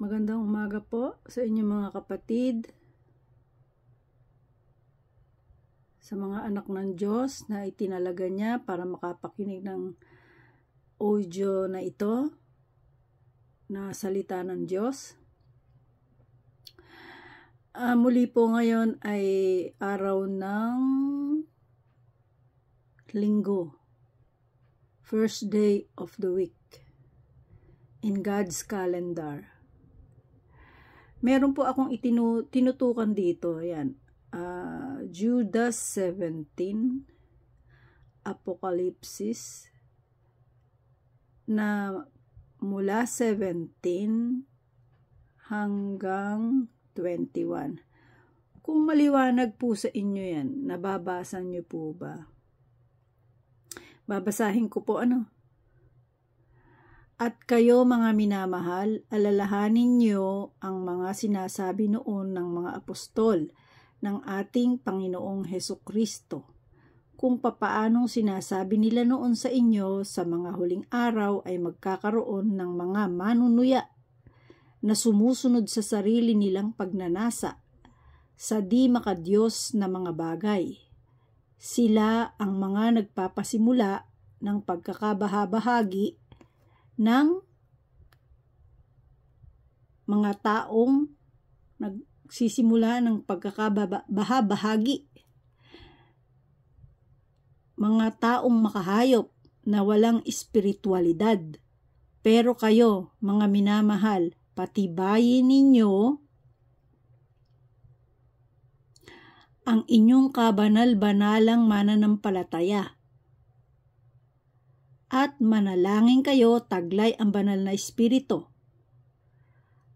Magandang umaga po sa inyong mga kapatid, sa mga anak ng Diyos na itinalaga niya para makapakinig ng audio na ito, na salita ng Diyos. Muli po ngayon ay araw ng Linggo, first day of the week in God's calendar. Meron po akong tinutukan dito, ayan, Judas 17, Apokalipsis, na mula 17 hanggang 21. Kung maliwanag po sa inyo yan, nababasa nyo po ba? Babasahin ko po At kayo mga minamahal, alalahanin niyo ang mga sinasabi noon ng mga apostol ng ating Panginoong Hesukristo, kung papaanong sinasabi nila noon sa inyo sa mga huling araw ay magkakaroon ng mga manunuya na sumusunod sa sarili nilang pagnanasa sa di makadiyos na mga bagay. Sila ang mga nagpapasimula ng pagkakabahabahagi ng mga taong nagsisimula ng pagkakabahabahagi, mga taong makahayop na walang espiritualidad. Pero kayo, mga minamahal, patibayin ninyo ang inyong kabanal-banalang mananampalataya. At manalangin kayo taglay ang banal na espiritu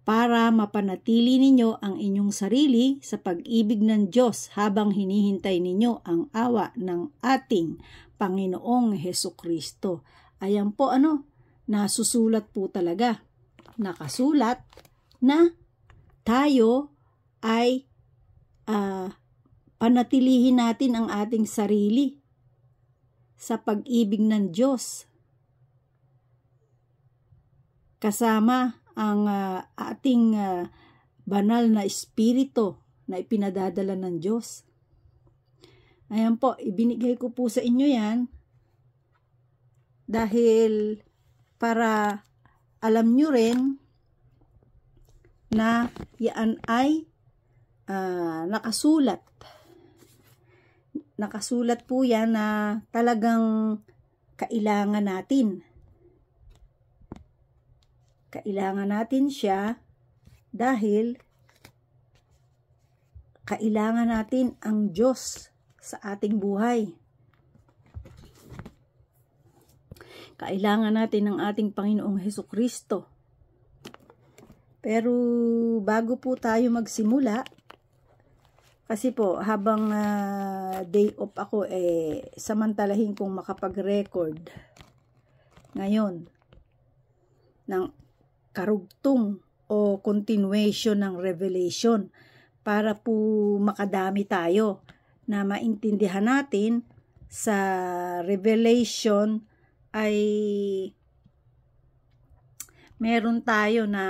para mapanatili ninyo ang inyong sarili sa pag-ibig ng Diyos habang hinihintay ninyo ang awa ng ating Panginoong Hesukristo. Ayan po nasusulat po talaga. Nakasulat na tayo ay panatilihin natin ang ating sarili sa pag-ibig ng Diyos, kasama ang ating banal na espiritu na ipinadadala ng Diyos. Ayan po, ibinigay ko po sa inyo yan dahil para alam nyo rin na yan ay nakasulat. Nakasulat po yan na talagang kailangan natin. Kailangan natin siya dahil kailangan natin ang Diyos sa ating buhay. Kailangan natin ang ating Panginoong Hesukristo. Pero bago po tayo magsimula, kasi po, habang day off ako, samantalahin kong makapag-record ngayon ng karugtong o continuation ng Revelation para po makadami tayo na maintindihan natin sa Revelation ay meron tayo na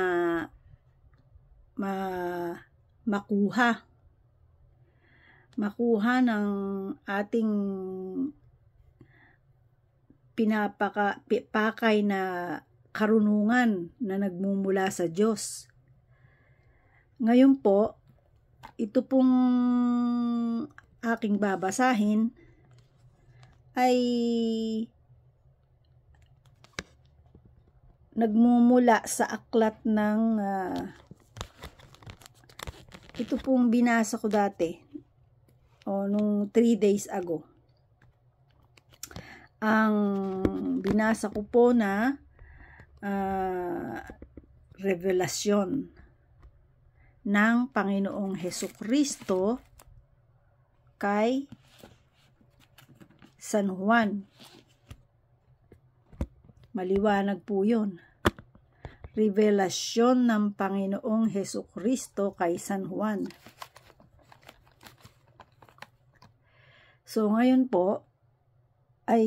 makuha ng ating pakay na karunungan na nagmumula sa Diyos. Ngayon po, ito pong aking babasahin ay nagmumula sa aklat ng ito pong binasa ko dati nung 3 days ago. Ang binasa ko po na revelasyon ng Panginoong Hesukristo kay San Juan. Maliwanag po yun. Revelasyon ng Panginoong Hesukristo kay San Juan. So ngayon po ay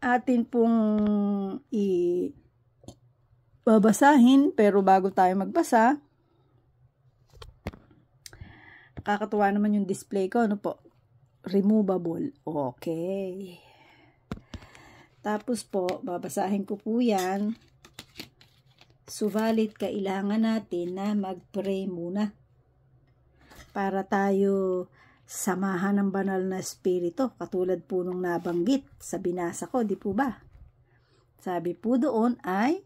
atin pong babasahin, pero bago tayo magbasa, nakakatuwa naman yung display ko, ano po? Removable. Okay. Tapos po, babasahin ko po yan. Subalit, kailangan natin na mag-pray muna para tayo samahan ng banal na espiritu. Katulad po nung nabanggit sa binasa ko, di po ba? Sabi po doon ay,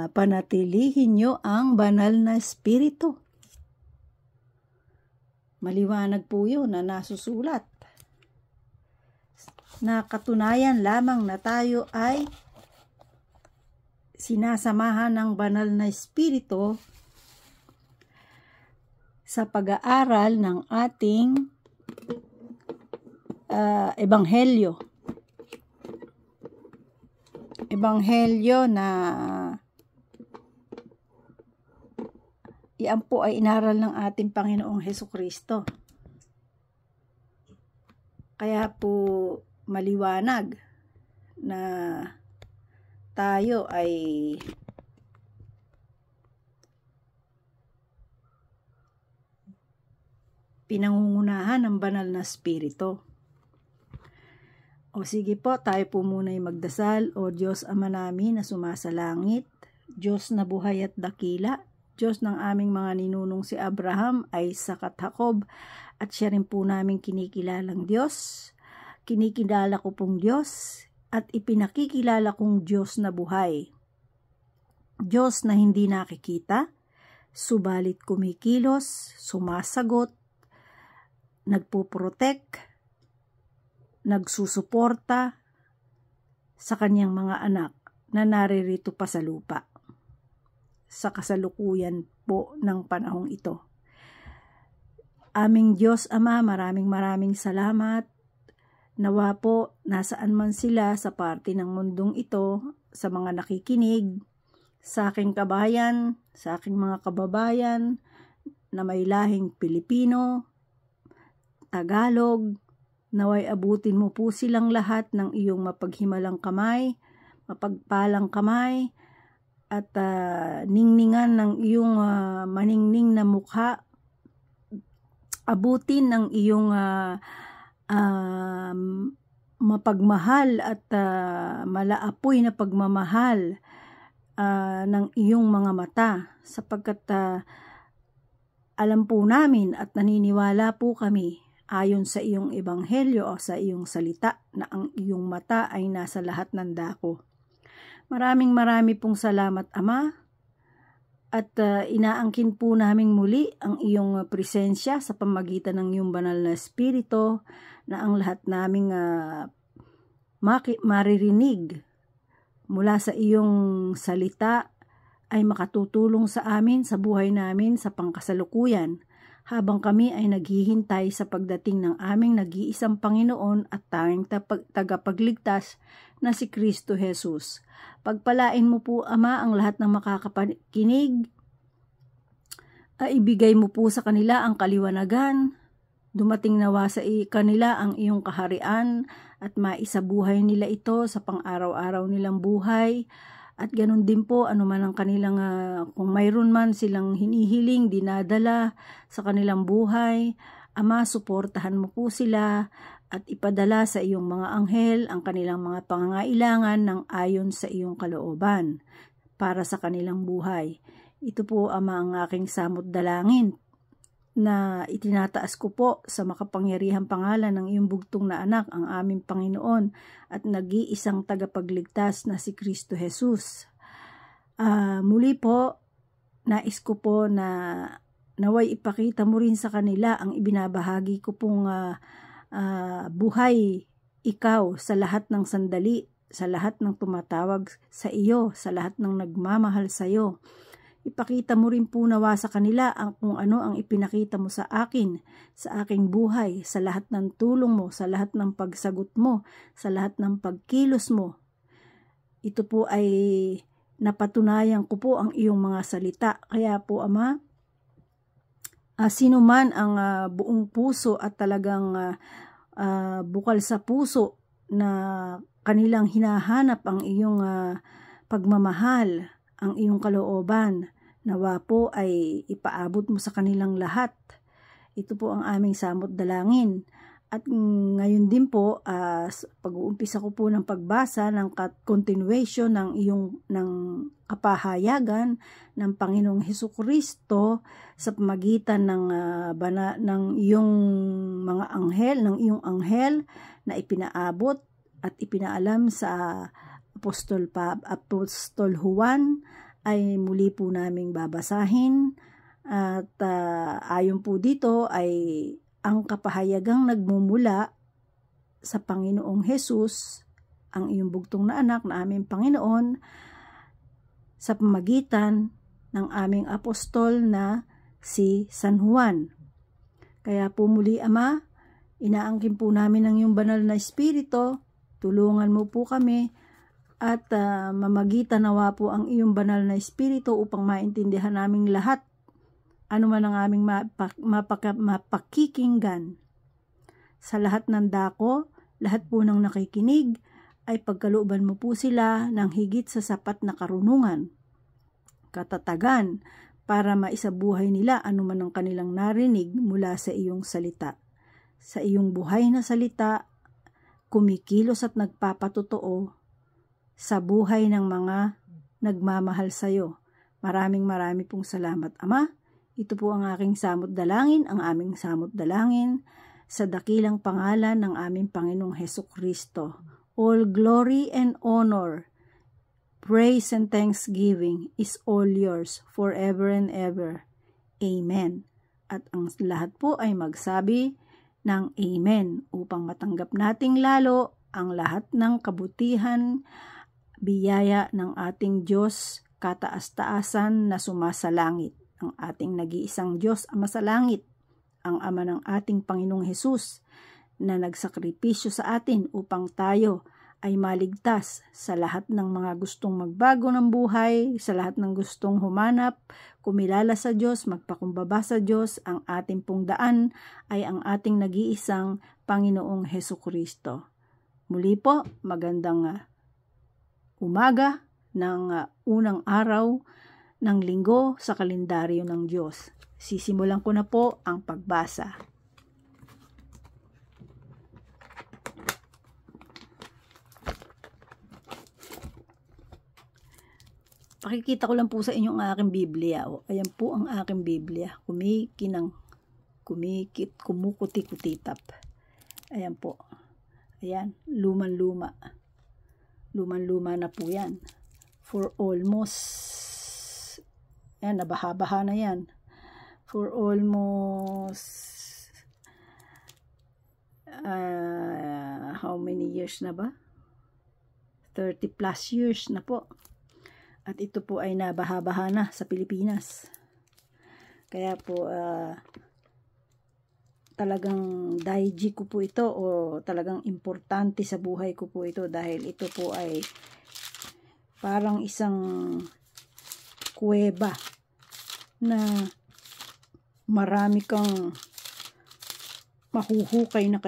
panatilihin nyo ang banal na espiritu. Maliwanag po yun na nasusulat. Na katunayan lamang na tayo ay sinasamahan ng banal na espiritu sa pag-aaral ng ating ebanghelyo. Ebanghelyo na iyan po ay inaral ng ating Panginoong Hesukristo. Kaya po maliwanag na tayo ay pinangungunahan ng banal na espiritu. O sige po, tayo po muna ay magdasal. O Diyos Ama namin na sumasalangit, Diyos na buhay at dakila, Diyos ng aming mga ninunong si Abraham, Isaac at Jacob, at siya rin po namin kinikilalang Diyos. Kinikilala ko pong Diyos at ipinakikilala kong Diyos na buhay. Diyos na hindi nakikita, subalit kumikilos, sumasagot, nagpuprotek, nagsusuporta sa kanyang mga anak na naririto pa sa lupa sa kasalukuyan po ng panahong ito. Aming Diyos Ama, maraming salamat. Nawa po, nasaan man sila sa parte ng mundong ito, sa mga nakikinig, sa aking kabayan, sa aking mga kababayan na may lahing Pilipino, Tagalog, naway abutin mo po silang lahat ng iyong mapaghimalang kamay, mapagpalang kamay, at ningningan ng iyong maningning na mukha, abutin ng iyong mapagmahal at malaapoy na pagmamahal ng iyong mga mata, sapagkat alam po namin at naniniwala po kami ayon sa iyong ebanghelyo o sa iyong salita na ang iyong mata ay nasa lahat ng dako. Maraming pong salamat, Ama, at inaangkin po namin muli ang iyong presensya sa pamagitan ng iyong banal na espiritu na ang lahat naming maririnig mula sa iyong salita ay makatutulong sa amin, sa buhay namin, sa pangkasalukuyan, habang kami ay naghihintay sa pagdating ng aming nag-iisang Panginoon at tanging tagapagligtas na si Kristo Jesus. Pagpalain mo po, Ama, ang lahat ng makakapakinig. Ibigay mo po sa kanila ang kaliwanagan. Dumating nawa sa kanila ang iyong kaharian at maisabuhay nila ito sa pang-araw-araw nilang buhay. At ganun din po, anuman ang kanilang, kung mayroon man silang hinihiling, dinadala sa kanilang buhay, Ama, suportahan mo po sila at ipadala sa iyong mga anghel ang kanilang mga pangangailangan ng ayon sa iyong kalooban para sa kanilang buhay. Ito po, Ama, ang aking samot dalangin na itinataas ko po sa makapangyarihang pangalan ng iyong bugtong na anak, ang aming Panginoon at nag-iisang tagapagligtas na si Kristo Jesus. Muli po, nais ko po na naway ipakita mo rin sa kanila ang ibinabahagi ko pong buhay ikaw sa lahat ng sandali, sa lahat ng tumatawag sa iyo, sa lahat ng nagmamahal sa iyo. Ipakita mo rin po nawa sa kanila ang kung ano ang ipinakita mo sa akin, sa aking buhay, sa lahat ng tulong mo, sa lahat ng pagsagot mo, sa lahat ng pagkilos mo. Ito po ay napatunayan ko po ang iyong mga salita. Kaya po, Ama, sino man ang buong puso at talagang bukal sa puso na kanilang hinahanap ang iyong pagmamahal ang iyong kalooban. Nawa po ay ipaabot mo sa kanilang lahat. Ito po ang aming samot dalangin. At ngayon din po, pag-uumpisa ko po ng pagbasa ng continuation ng kapahayagan ng Panginoong Hesukristo sa pamagitan ng iyong mga anghel, ng iyong anghel na ipinaabot at ipinaalam sa Apostol Juan, ay muli po naming babasahin. At ayon po dito ay ang kapahayagang nagmumula sa Panginoong Hesus, ang iyong bugtong na anak na aming Panginoon, sa pamagitan ng aming apostol na si San Juan. Kaya po muli, Ama, inaangkin po namin ang iyong banal na Espiritu, tulungan mo po kami at mamagitan nawa po ang iyong banal na Espiritu upang maintindihan naming lahat ano man ang aming mapakikinggan. Sa lahat ng dako, lahat po ng nakikinig, ay pagkalooban mo po sila ng higit sa sapat na karunungan, katatagan, para maisabuhay nila ano man ang kanilang narinig mula sa iyong salita. Sa iyong buhay na salita, kumikilos at nagpapatotoo sa buhay ng mga nagmamahal sa iyo. Maraming pong salamat, Ama. Ito po ang aking samot dalangin, ang aming samot dalangin, sa dakilang pangalan ng aming Panginoong Hesukristo. All glory and honor, praise and thanksgiving is all yours forever and ever. Amen. At ang lahat po ay magsabi ng Amen upang matanggap nating lalo ang lahat ng kabutihan, biyaya ng ating Diyos, kataas-taasan na sumasalangit. Ang ating nag-iisang Diyos Ama sa langit, ang Ama ng ating Panginoong Hesus, na nagsakripisyo sa atin upang tayo ay maligtas sa lahat ng mga gustong magbago ng buhay, sa lahat ng gustong humanap, kumilala sa Diyos, magpakumbaba sa Diyos. Ang ating pong daan ay ang ating nag-iisang Panginoong Hesukristo. Muli po, magandang umaga ng unang araw ng linggo sa kalendaryo ng Diyos. Sisimulan ko na po ang pagbasa. Pakikita ko lang po sa inyo ang aking Biblia. Ayan po ang aking Biblia. Kumukuti-kutitap. Ayan po. Ayan, luman-luma. Luman-luma na po yan. For almost yan, nabaha-baha na yan. For almost how many years na ba? 30 plus years na po. At ito po ay nabaha-baha na sa Pilipinas. Kaya po talagang daiji ko po ito, o talagang importante sa buhay ko po ito, dahil ito po ay parang isang kuweba na marami kang mahuhukay na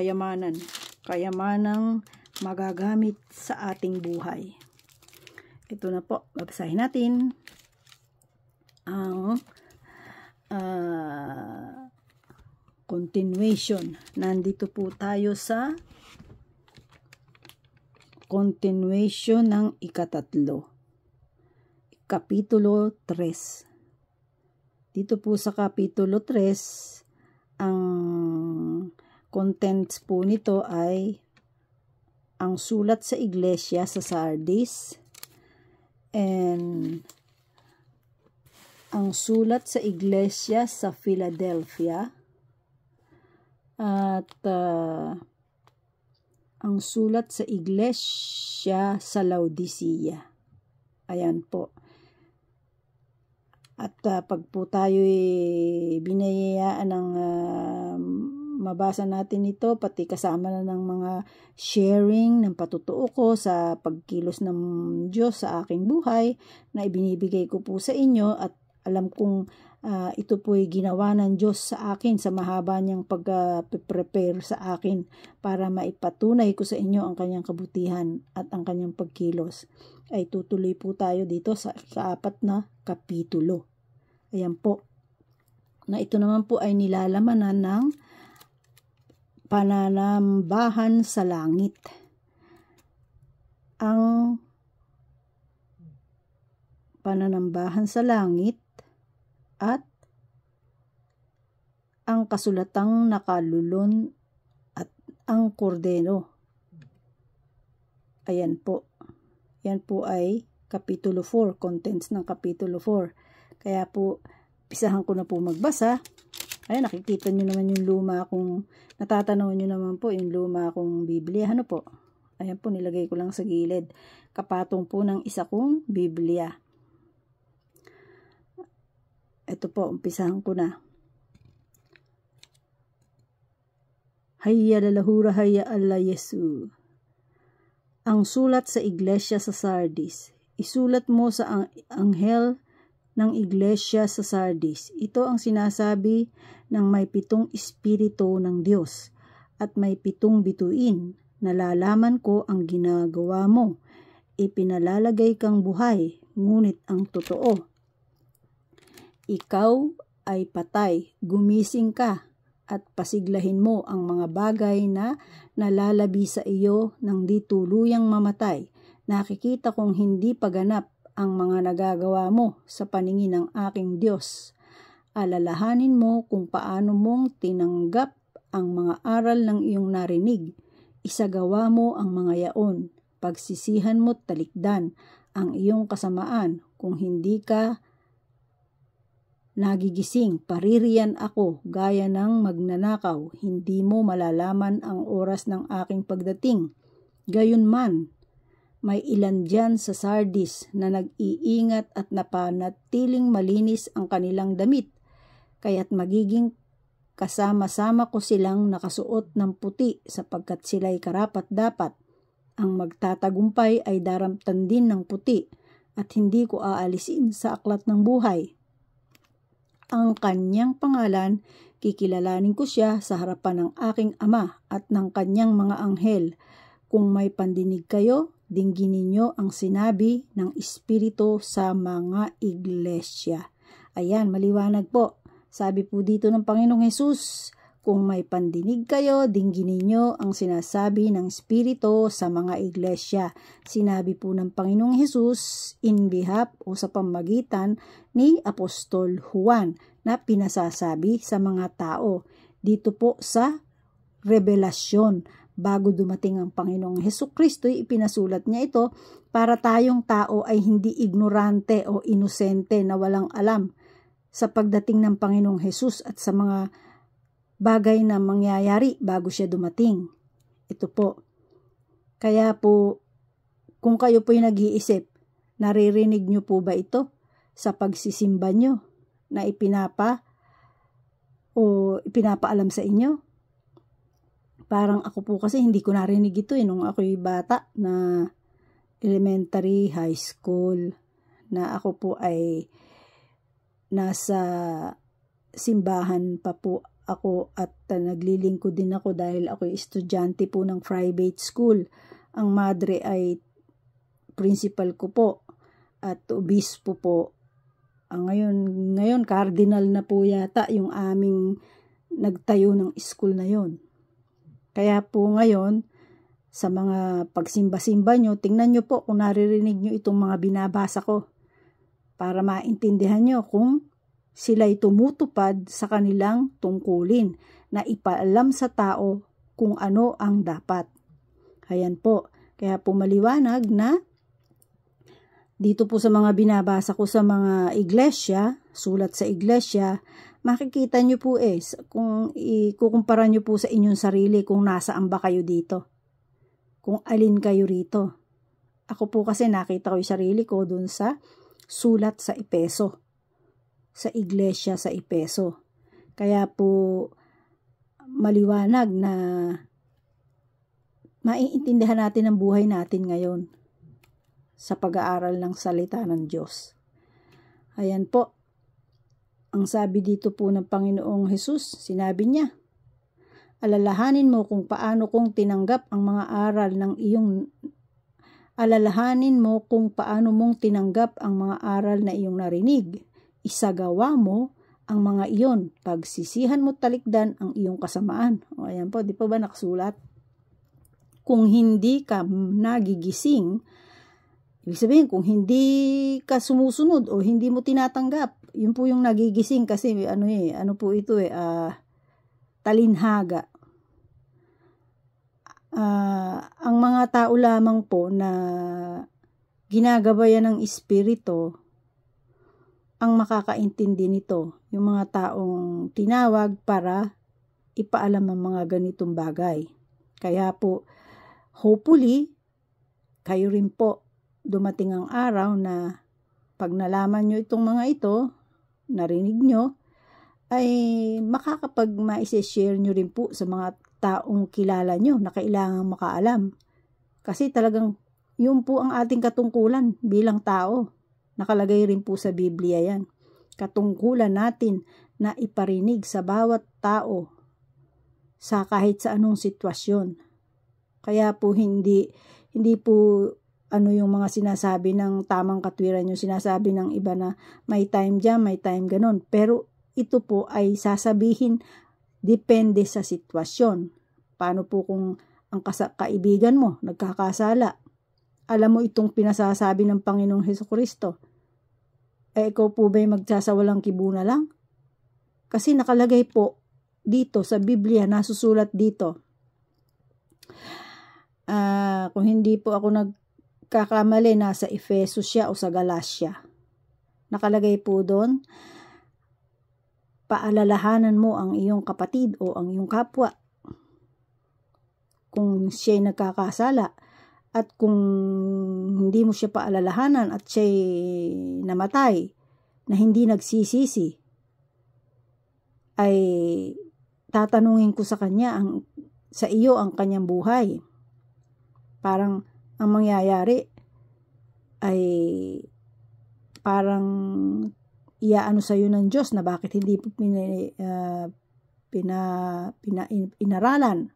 kayamanang magagamit sa ating buhay. Ito na po, babasahin natin ang continuation. Nandito po tayo sa continuation ng ikatatlo. Kapitulo 3. Dito po sa Kapitulo 3, ang contents po nito ay ang sulat sa iglesia sa Sardis and ang sulat sa iglesia sa Philadelphia at ang sulat sa iglesia sa Laodicea. Ayan po. At pag po tayo binayayaan ng mabasa natin ito, pati kasama na ng mga sharing ng patutuo ko sa pagkilos ng Diyos sa aking buhay, na ibinibigay ko po sa inyo, at alam kong Ito po'y ginawa ng Diyos sa akin sa mahaba niyang pag-prepare sa akin para maipatunay ko sa inyo ang kanyang kabutihan at ang kanyang pagkilos. Ay tutuloy po tayo dito sa 4 na kapitulo. Ayan po. Na ito naman po ay nilalamanan ng pananambahan sa langit. Ang pananambahan sa langit at ang kasulatang nakalulon at ang kordero. Ayan po. Yan po ay Kapitulo 4, contents ng Kapitulo 4. Kaya po, pisahan ko na po magbasa. Ayan, nakikita nyo naman yung luma kong, natatanaw nyo naman po yung luma kong Biblia. Ano po? Ayan po, nilagay ko lang sa gilid. Kapatong po ng isa kong Biblia. Ito po, umpisahan ko na. Hayya lalahura hayya alla Yesu. Ang sulat sa iglesia sa Sardis. Isulat mo sa anghel ng iglesia sa Sardis. Ito ang sinasabi ng may 7 espiritu ng Diyos at may 7 bituin. Nalalaman ko ang ginagawa mo. Ipinalalagay kang buhay, ngunit ang totoo. Ikaw ay patay, gumising ka at pasiglahin mo ang mga bagay na nalalabi sa iyo ng di tuluyang mamatay. Nakikita kong hindi paganap ang mga nagagawa mo sa paningin ng aking Diyos. Alalahanin mo kung paano mong tinanggap ang mga aral ng iyong narinig. Isagawa mo ang mga yaon. Pagsisihan mo't talikdan ang iyong kasamaan. Kung hindi ka nagigising, paririyan ako gaya ng magnanakaw. Hindi mo malalaman ang oras ng aking pagdating. Gayunman, may ilan dyan sa Sardis na nag-iingat at napanatiling malinis ang kanilang damit, kaya't magiging kasama-sama ko silang nakasuot ng puti sapagkat sila'y karapat-dapat. Ang magtatagumpay ay daramtan din ng puti at hindi ko aalisin sa aklat ng buhay. Ang kanyang pangalan, kikilalanin ko siya sa harapan ng aking Ama at ng kanyang mga anghel. Kung may pandinig kayo, dinggin ninyo ang sinabi ng Espiritu sa mga iglesia. Ayan, maliwanag po. Sabi po dito ng Panginoong Hesus, kung may pandinig kayo, dinggin ninyo ang sinasabi ng Espiritu sa mga iglesia. Sinabi po ng Panginoong Hesus in behalf o sa pamagitan ni Apostol Juan na pinasasabi sa mga tao. Dito po sa Revelasyon, bago dumating ang Panginoong Hesukristo, ipinasulat niya ito para tayong tao ay hindi ignorante o inosente na walang alam sa pagdating ng Panginoong Hesus at sa mga bagay na mangyayari bago siya dumating. Ito po. Kaya po, kung kayo po'y nag-iisip, naririnig nyo po ba ito sa pagsisimba nyo na ipinapaalam sa inyo? Parang ako po kasi hindi ko narinig ito nung ako'y bata na elementary, high school, na ako po ay nasa simbahan pa po ako at naglilingkod din ako dahil ako estudyante po ng private school. Ang madre ay principal ko po at obispo po. Ngayon cardinal na po yata yung aming nagtayo ng school na yon. Kaya po ngayon sa mga pagsimba-simba nyo, tingnan nyo po kung naririnig nyo itong mga binabasa ko para maintindihan nyo kung sila'y tumutupad sa kanilang tungkulin na ipaalam sa tao kung ano ang dapat. Ayan po. Kaya po maliwanag na dito po sa mga binabasa ko sa mga iglesia, sulat sa iglesia, makikita nyo po kung ikukumpara nyo po sa inyong sarili kung nasaan ba kayo dito. Kung alin kayo rito. Ako po kasi nakita ko yung sarili ko dun sa sulat sa Epeso. Sa iglesia sa Epeso. Kaya po maliwanag na maiintindihan natin ang buhay natin ngayon sa pag-aaral ng salita ng Diyos. Ayan po. ang sabi dito po ng Panginoong Hesus, sinabi niya, alalahanin mo kung paano mong tinanggap ang mga aral ng na iyong narinig. Isagawa mo ang mga iyon, pagsisihan mo talikdan ang iyong kasamaan. O ayan po, di pa ba nakasulat? Kung hindi ka nagigising, ibig sabihin, kung hindi ka sumusunod o hindi mo tinatanggap, yun po yung nagigising kasi talinhaga. Ang mga tao lamang po na ginagabayan ng Espiritu ang makakaintindi nito. Yung mga taong tinawag para ipaalam ang mga ganitong bagay. Kaya po, hopefully, kayo rin po dumating ang araw na pag nalaman nyo itong mga ito, narinig nyo, ay maisi-share nyo rin po sa mga taong kilala nyo na kailangang makaalam. Kasi talagang yun po ang ating katungkulan bilang tao. Nakalagay rin po sa Biblia yan. Katungkulan natin na iparinig sa bawat tao sa kahit sa anong sitwasyon. Kaya po hindi po yung mga sinasabi ng tamang katwiran, yung sinasabi ng iba na may time dyan, may time ganon. Pero ito po ay sasabihin depende sa sitwasyon. Paano po kung ang kaibigan mo nagkakasala? Alam mo itong pinasasabi ng Panginoong Hesukristo. Ikaw po ba'y magsasawalang kibo na lang? Kasi nakalagay po dito sa Biblia, nasusulat dito. Kung hindi po ako nagkakamali, nasa Efesos siya o sa Galacia. Nakalagay po doon, paalalahanan mo ang iyong kapatid o ang iyong kapwa kung siya'y nagkakasala, at kung hindi mo siya paalalahanan at siya'y namatay na hindi nagsisisi, ay tatanungin ko sa kanya sa iyo ang kanyang buhay. Parang ang mangyayari ay parang iaano sa iyo ng Diyos na bakit hindi po inaralan.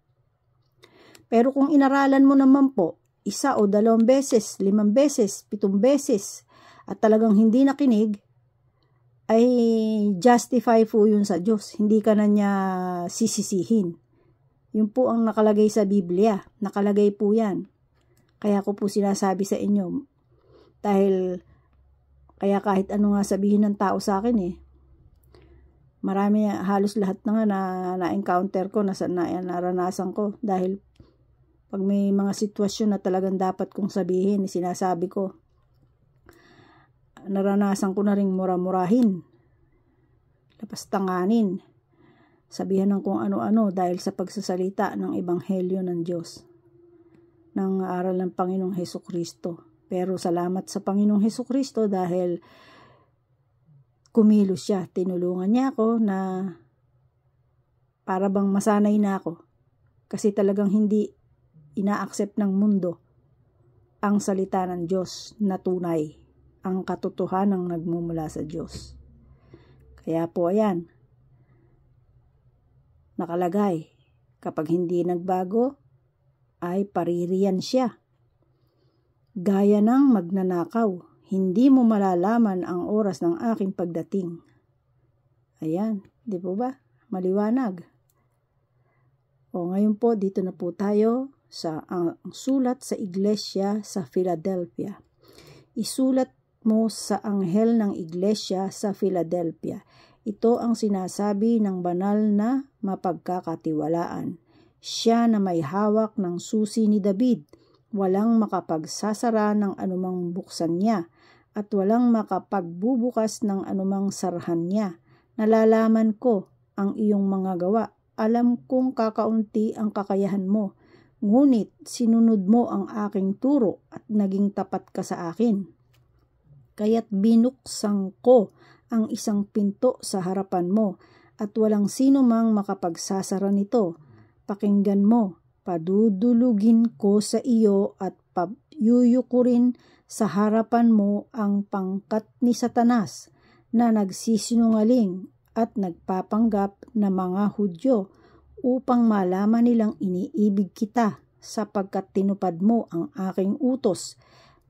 Pero kung inaralan mo naman po 1 o 2 beses, 5 beses, 7 beses, at talagang hindi nakinig, ay justify po yun sa Diyos. Hindi ka na niya sisisihin. Yun po ang nakalagay sa Biblia. Nakalagay po yan. Kaya ko po sinasabi sa inyo, dahil kaya kahit ano nga sabihin ng tao sa akin marami, halos lahat na nga na-encounter ko, naranasan ko, dahil pag may mga sitwasyon na talagang dapat kong sabihin, sinasabi ko. Naranasan ko na ring mura-murahin, lapastanganin, sabihan ng kung ano-ano dahil sa pagsasalita ng ebanghelyo ng Diyos, ng aral ng Panginoong Hesukristo. Pero salamat sa Panginoong Hesukristo dahil kumilos siya. Tinulungan niya ako na para bang masanay na ako. Kasi talagang hindi ina-accept ng mundo ang salita ng Diyos na tunay, ang katotohanang nagmumula sa Diyos. Kaya po ayan, nakalagay, kapag hindi nagbago, ay paririyan siya. Gaya ng magnanakaw, hindi mo malalaman ang oras ng aking pagdating. Ayan, di po ba? Maliwanag. O ngayon po, dito na po tayo sa sulat sa iglesia sa Philadelphia. Isulat mo sa anghel ng iglesia sa Philadelphia. Ito ang sinasabi ng banal na mapagkakatiwalaan. Siya na may hawak ng susi ni David, walang makapagsasara ng anumang buksan niya, at walang makapagbubukas ng anumang sarahan niya. Nalalaman ko ang iyong mga gawa. Alam kong kakaunti ang kakayahan mo, ngunit sinunod mo ang aking turo at naging tapat ka sa akin. Kaya't binuksan ko ang isang pinto sa harapan mo, at walang sino mang makapagsasara nito. Pakinggan mo, padudulugin ko sa iyo at payuyukurin sa harapan mo ang pangkat ni Satanas na nagsisinungaling at nagpapanggap na mga Hudyo upang malaman nilang iniibig kita sapagkat tinupad mo ang aking utos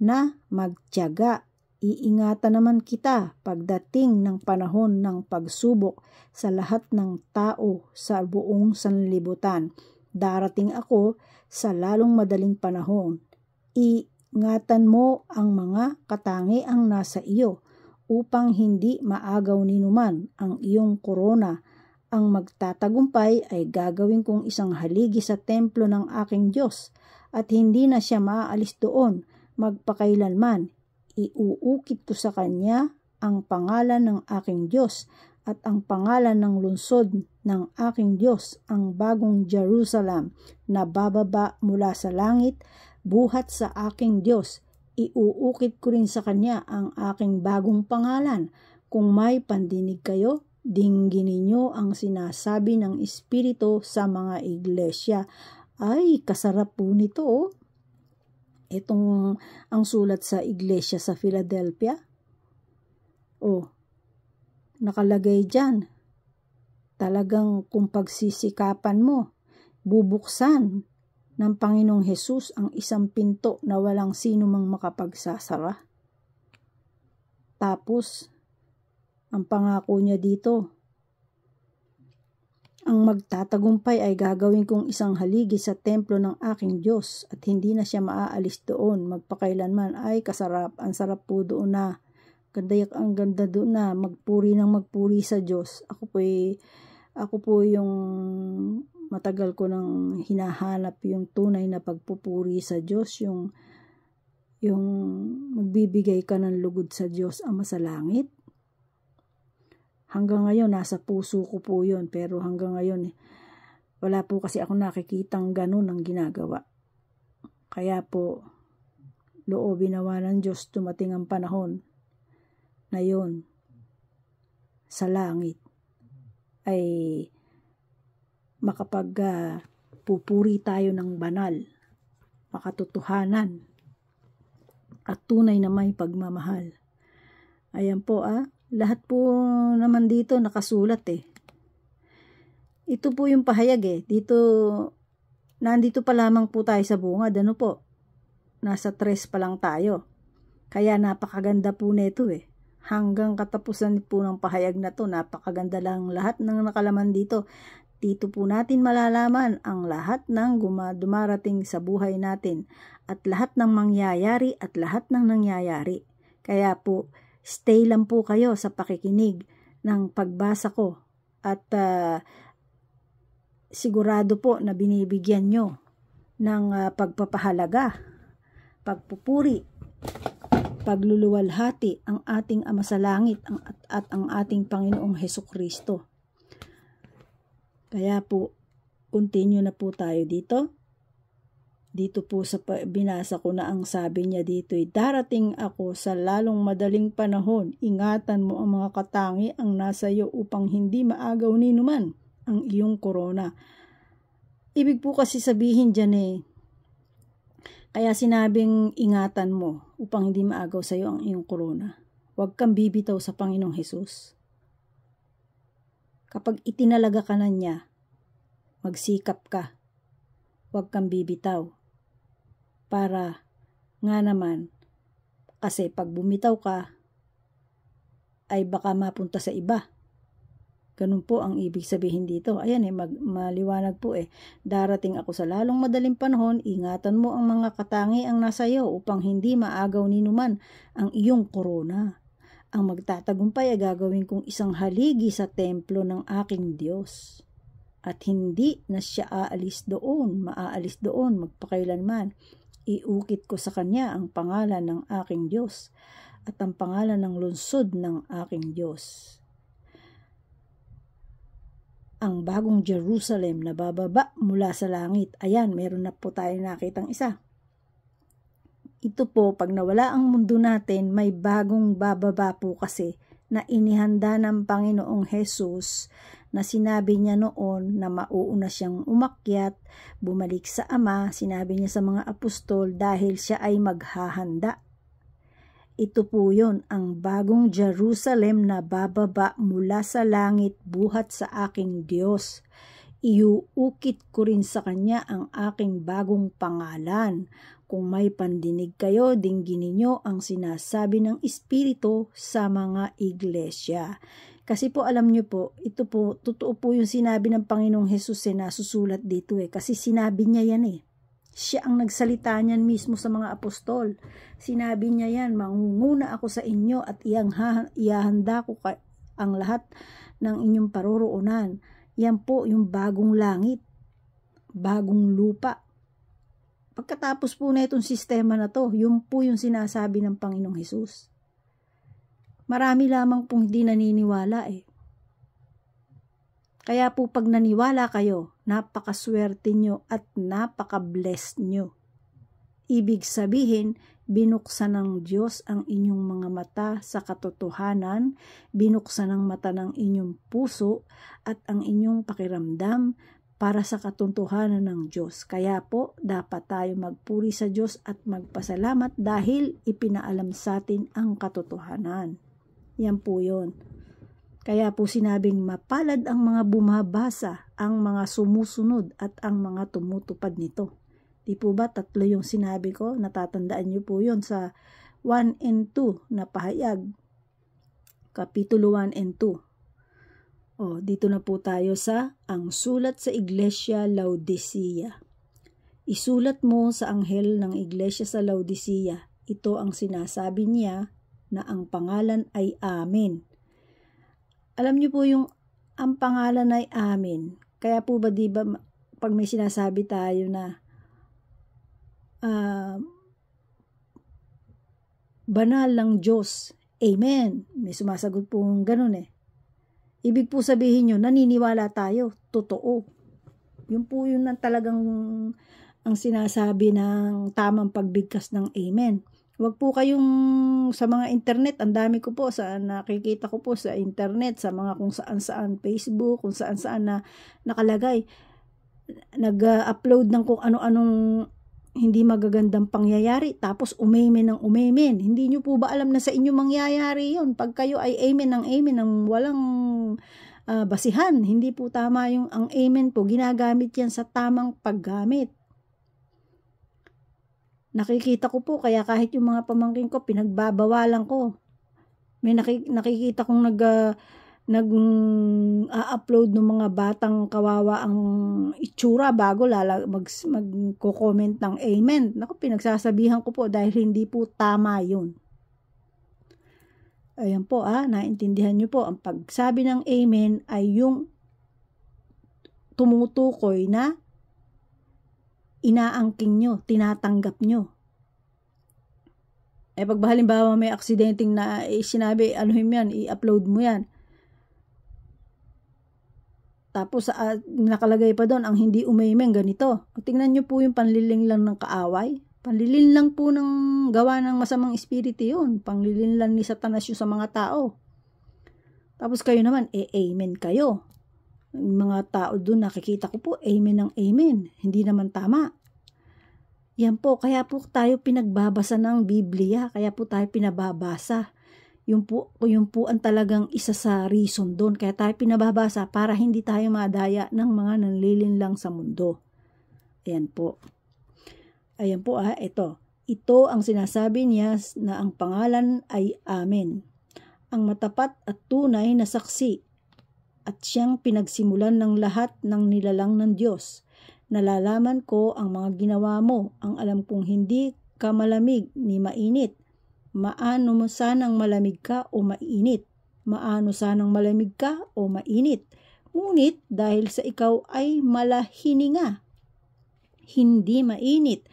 na magtiyaga. Iingatan naman kita pagdating ng panahon ng pagsubok sa lahat ng tao sa buong sanlibutan. Darating ako sa lalong madaling panahon. Ingatan mo ang mga katangiang nasa iyo upang hindi maagaw ni numan ang iyong korona. Ang magtatagumpay ay gagawin kong isang haligi sa templo ng aking Diyos at hindi na siya maaalis doon magpakailanman. Iuukit ko sa kanya ang pangalan ng aking Diyos at ang pangalan ng lungsod ng aking Diyos, ang bagong Jerusalem na bababa mula sa langit, buhat sa aking Diyos. Iuukit ko rin sa kanya ang aking bagong pangalan. Kung may pandinig kayo, dinggin ninyo ang sinasabi ng Espiritu sa mga iglesia. Ay, kasarap po nito oh. Itong ang sulat sa iglesia sa Philadelphia. Oh, nakalagay dyan. Talagang kung pagsisikapan mo, bubuksan ng Panginoong Hesus ang isang pinto na walang sino mang makapagsasara. Tapos, ang pangako niya dito, ang magtatagumpay ay gagawin kong isang haligi sa templo ng aking Diyos at hindi na siya maaalis doon magpakailanman. Ay, kasarap. Ang sarap po doon na. Ang ganda doon na. Magpuri sa Diyos. Ako po yung matagal ko nang hinahanap yung tunay na pagpupuri sa Diyos. Yung magbibigay ka ng lugod sa Diyos Ama sa langit. Hanggang ngayon, nasa puso ko po yun. Pero hanggang ngayon, wala po kasi ako nakikitang ganun ang ginagawa. Kaya po, loobin nawa ng Diyos, dumating ang panahon na yun, sa langit, ay pupuri tayo ng banal, makatotohanan, at tunay na may pagmamahal. Ayan po lahat po naman dito nakasulat Ito po yung pahayag Dito, nandito pa lamang po tayo sa bungad. Ano po? Nasa 3 pa lang tayo. Kaya napakaganda po nito Hanggang katapusan po ng pahayag na to, napakaganda lang lahat ng nakalaman dito. Dito po natin malalaman ang lahat ng dumarating sa buhay natin at lahat ng mangyayari at lahat ng nangyayari. Kaya po, stay lang po kayo sa pakikinig ng pagbasa ko at sigurado po na binibigyan nyo ng pagpapahalaga, pagpupuri, pagluluwalhati ang ating Ama sa Langit at ang ating Panginoong Hesukristo. Kaya po, continue na po tayo dito. Dito po sa binasa ko na ang sabi niya dito darating ako sa lalong madaling panahon. Ingatan mo ang mga katangi ang nasa iyo upang hindi maagaw ni numan ang iyong korona. Ibig po kasi sabihin dyan kaya sinabing ingatan mo upang hindi maagaw sa iyo ang iyong korona. Huwag kang bibitaw sa Panginoong Hesus. Kapag itinalaga ka na niya, magsikap ka. Huwag kang bibitaw. Para nga naman, kasi pag bumitaw ka, ay baka mapunta sa iba. Ganun po ang ibig sabihin dito. Ayan maliwanag po Darating ako sa lalong madaling panahon, ingatan mo ang mga katangi ang nasa iyo upang hindi maagaw ni numan ang iyong korona. Ang magtatagumpay ay gagawin kong isang haligi sa templo ng aking Diyos. At hindi na siya maaaalis doon magpakailanman. Iukit ko sa kanya ang pangalan ng aking Diyos at ang pangalan ng lungsod ng aking Diyos. Ang bagong Jerusalem na bababa mula sa langit. Ayan, meron na po tayo nakitang isa. Ito po, pag nawala ang mundo natin, may bagong bababa po kasi na inihanda ng Panginoong Hesus na sinabi niya noon na mauuna siyang umakyat, bumalik sa Ama, sinabi niya sa mga apostol dahil siya ay maghahanda. Ito po yun, ang bagong Jerusalem na bababa mula sa langit buhat sa aking Diyos. Iuukit ko rin sa Kanya ang aking bagong pangalan. Kung may pandinig kayo, dinggin ninyo ang sinasabi ng Espiritu sa mga iglesia. Kasi po alam nyo po, ito po, totoo po yung sinabi ng Panginoong Hesus na susulat dito Kasi sinabi niya yan Siya ang nagsalita niyan mismo sa mga apostol. Sinabi niya yan, mangunguna ako sa inyo at ihahanda ko ang lahat ng inyong paroroonan. Yan po yung bagong langit, bagong lupa. Pagkatapos po na itong sistema na to, yun po yung sinasabi ng Panginoong Hesus. Marami lamang pong hindi naniniwala Kaya po pag naniwala kayo, napakaswerte nyo at napaka-blessed nyo. Ibig sabihin, binuksan ng Diyos ang inyong mga mata sa katotohanan, binuksan ang mata ng inyong puso at ang inyong pakiramdam para sa katotohanan ng Diyos. Kaya po, dapat tayo magpuri sa Diyos at magpasalamat dahil ipinaalam sa atin ang katotohanan. Yan po yun. Kaya po sinabing mapalad ang mga bumabasa, ang mga sumusunod at ang mga tumutupad nito. Di po ba tatlo yung sinabi ko? Natatandaan niyo po yun sa 1 and 2 na pahayag. Kapitulo 1 and 2. Dito na po tayo sa ang sulat sa Iglesia Laodicea. Isulat mo sa anghel ng Iglesia sa Laodicea. Ito ang sinasabi niya na ang pangalan ay Amen. Alam niyo po yung ang pangalan ay Amen. Kaya po ba di ba pag may sinasabi tayo na banal ng Diyos, Amen. May sumasagot po ganun Ibig po sabihin nyo, naniniwala tayo, totoo. Yun po yun na talagang ang sinasabi ng tamang pagbigkas ng Amen. Huwag po kayong sa mga internet, ang dami ko po nakikita ko po sa internet, sa mga kung saan-saan Facebook, kung saan-saan na nakalagay. Nag-upload ng kung ano-anong hindi magagandang pangyayari, tapos umamen ng umamen. Hindi nyo po ba alam na sa inyo mangyayari yun? Pag kayo ay amen ng walang basihan, hindi po tama yung ang amen po. Ginagamit yan sa tamang paggamit. Nakikita ko po, kaya kahit yung mga pamangkin ko, pinagbabawalan ko. May nakikita kong nag-upload ng mga batang kawawa ang itsura bago magko-comment ng amen. Naku, pinagsasabihan ko po dahil hindi po tama yun. Ayan po naintindihan nyo po, ang pagsabi ng amen ay yung tumutukoy na inaangking nyo, tinatanggap nyo. Pag halimbawa may aksidenteng na sinabi, yan, i-upload mo yan. Tapos nakalagay pa doon, ang hindi umamen, ganito. Tingnan nyo po yung panlilin lang ng kaaway. Panlilin lang po ng gawa ng masamang espiritu yun. Panlilin lang ni Satanas yun sa mga tao. Tapos kayo naman, amen kayo. Mga tao doon, nakikita ko po, amen ng amen. Hindi naman tama. Yan po, kaya po tayo pinagbabasa ng Biblia, kaya po tayo pinababasa. Yung po ang talagang isa sa reason doon, kaya tayo pinababasa para hindi tayo madaya ng mga nanlilinlang sa mundo. Ayan po. Ito. Ito ang sinasabi niya na ang pangalan ay Amen. Ang matapat at tunay na saksi at siyang pinagsimulan ng lahat ng nilalang ng Diyos. Nalalaman ko ang mga ginawa mo, ang alam kong hindi ka malamig ni mainit. Maano mo sanang malamig ka o mainit? Maano sanang malamig ka o mainit? Ngunit dahil sa ikaw ay malahininga, hindi mainit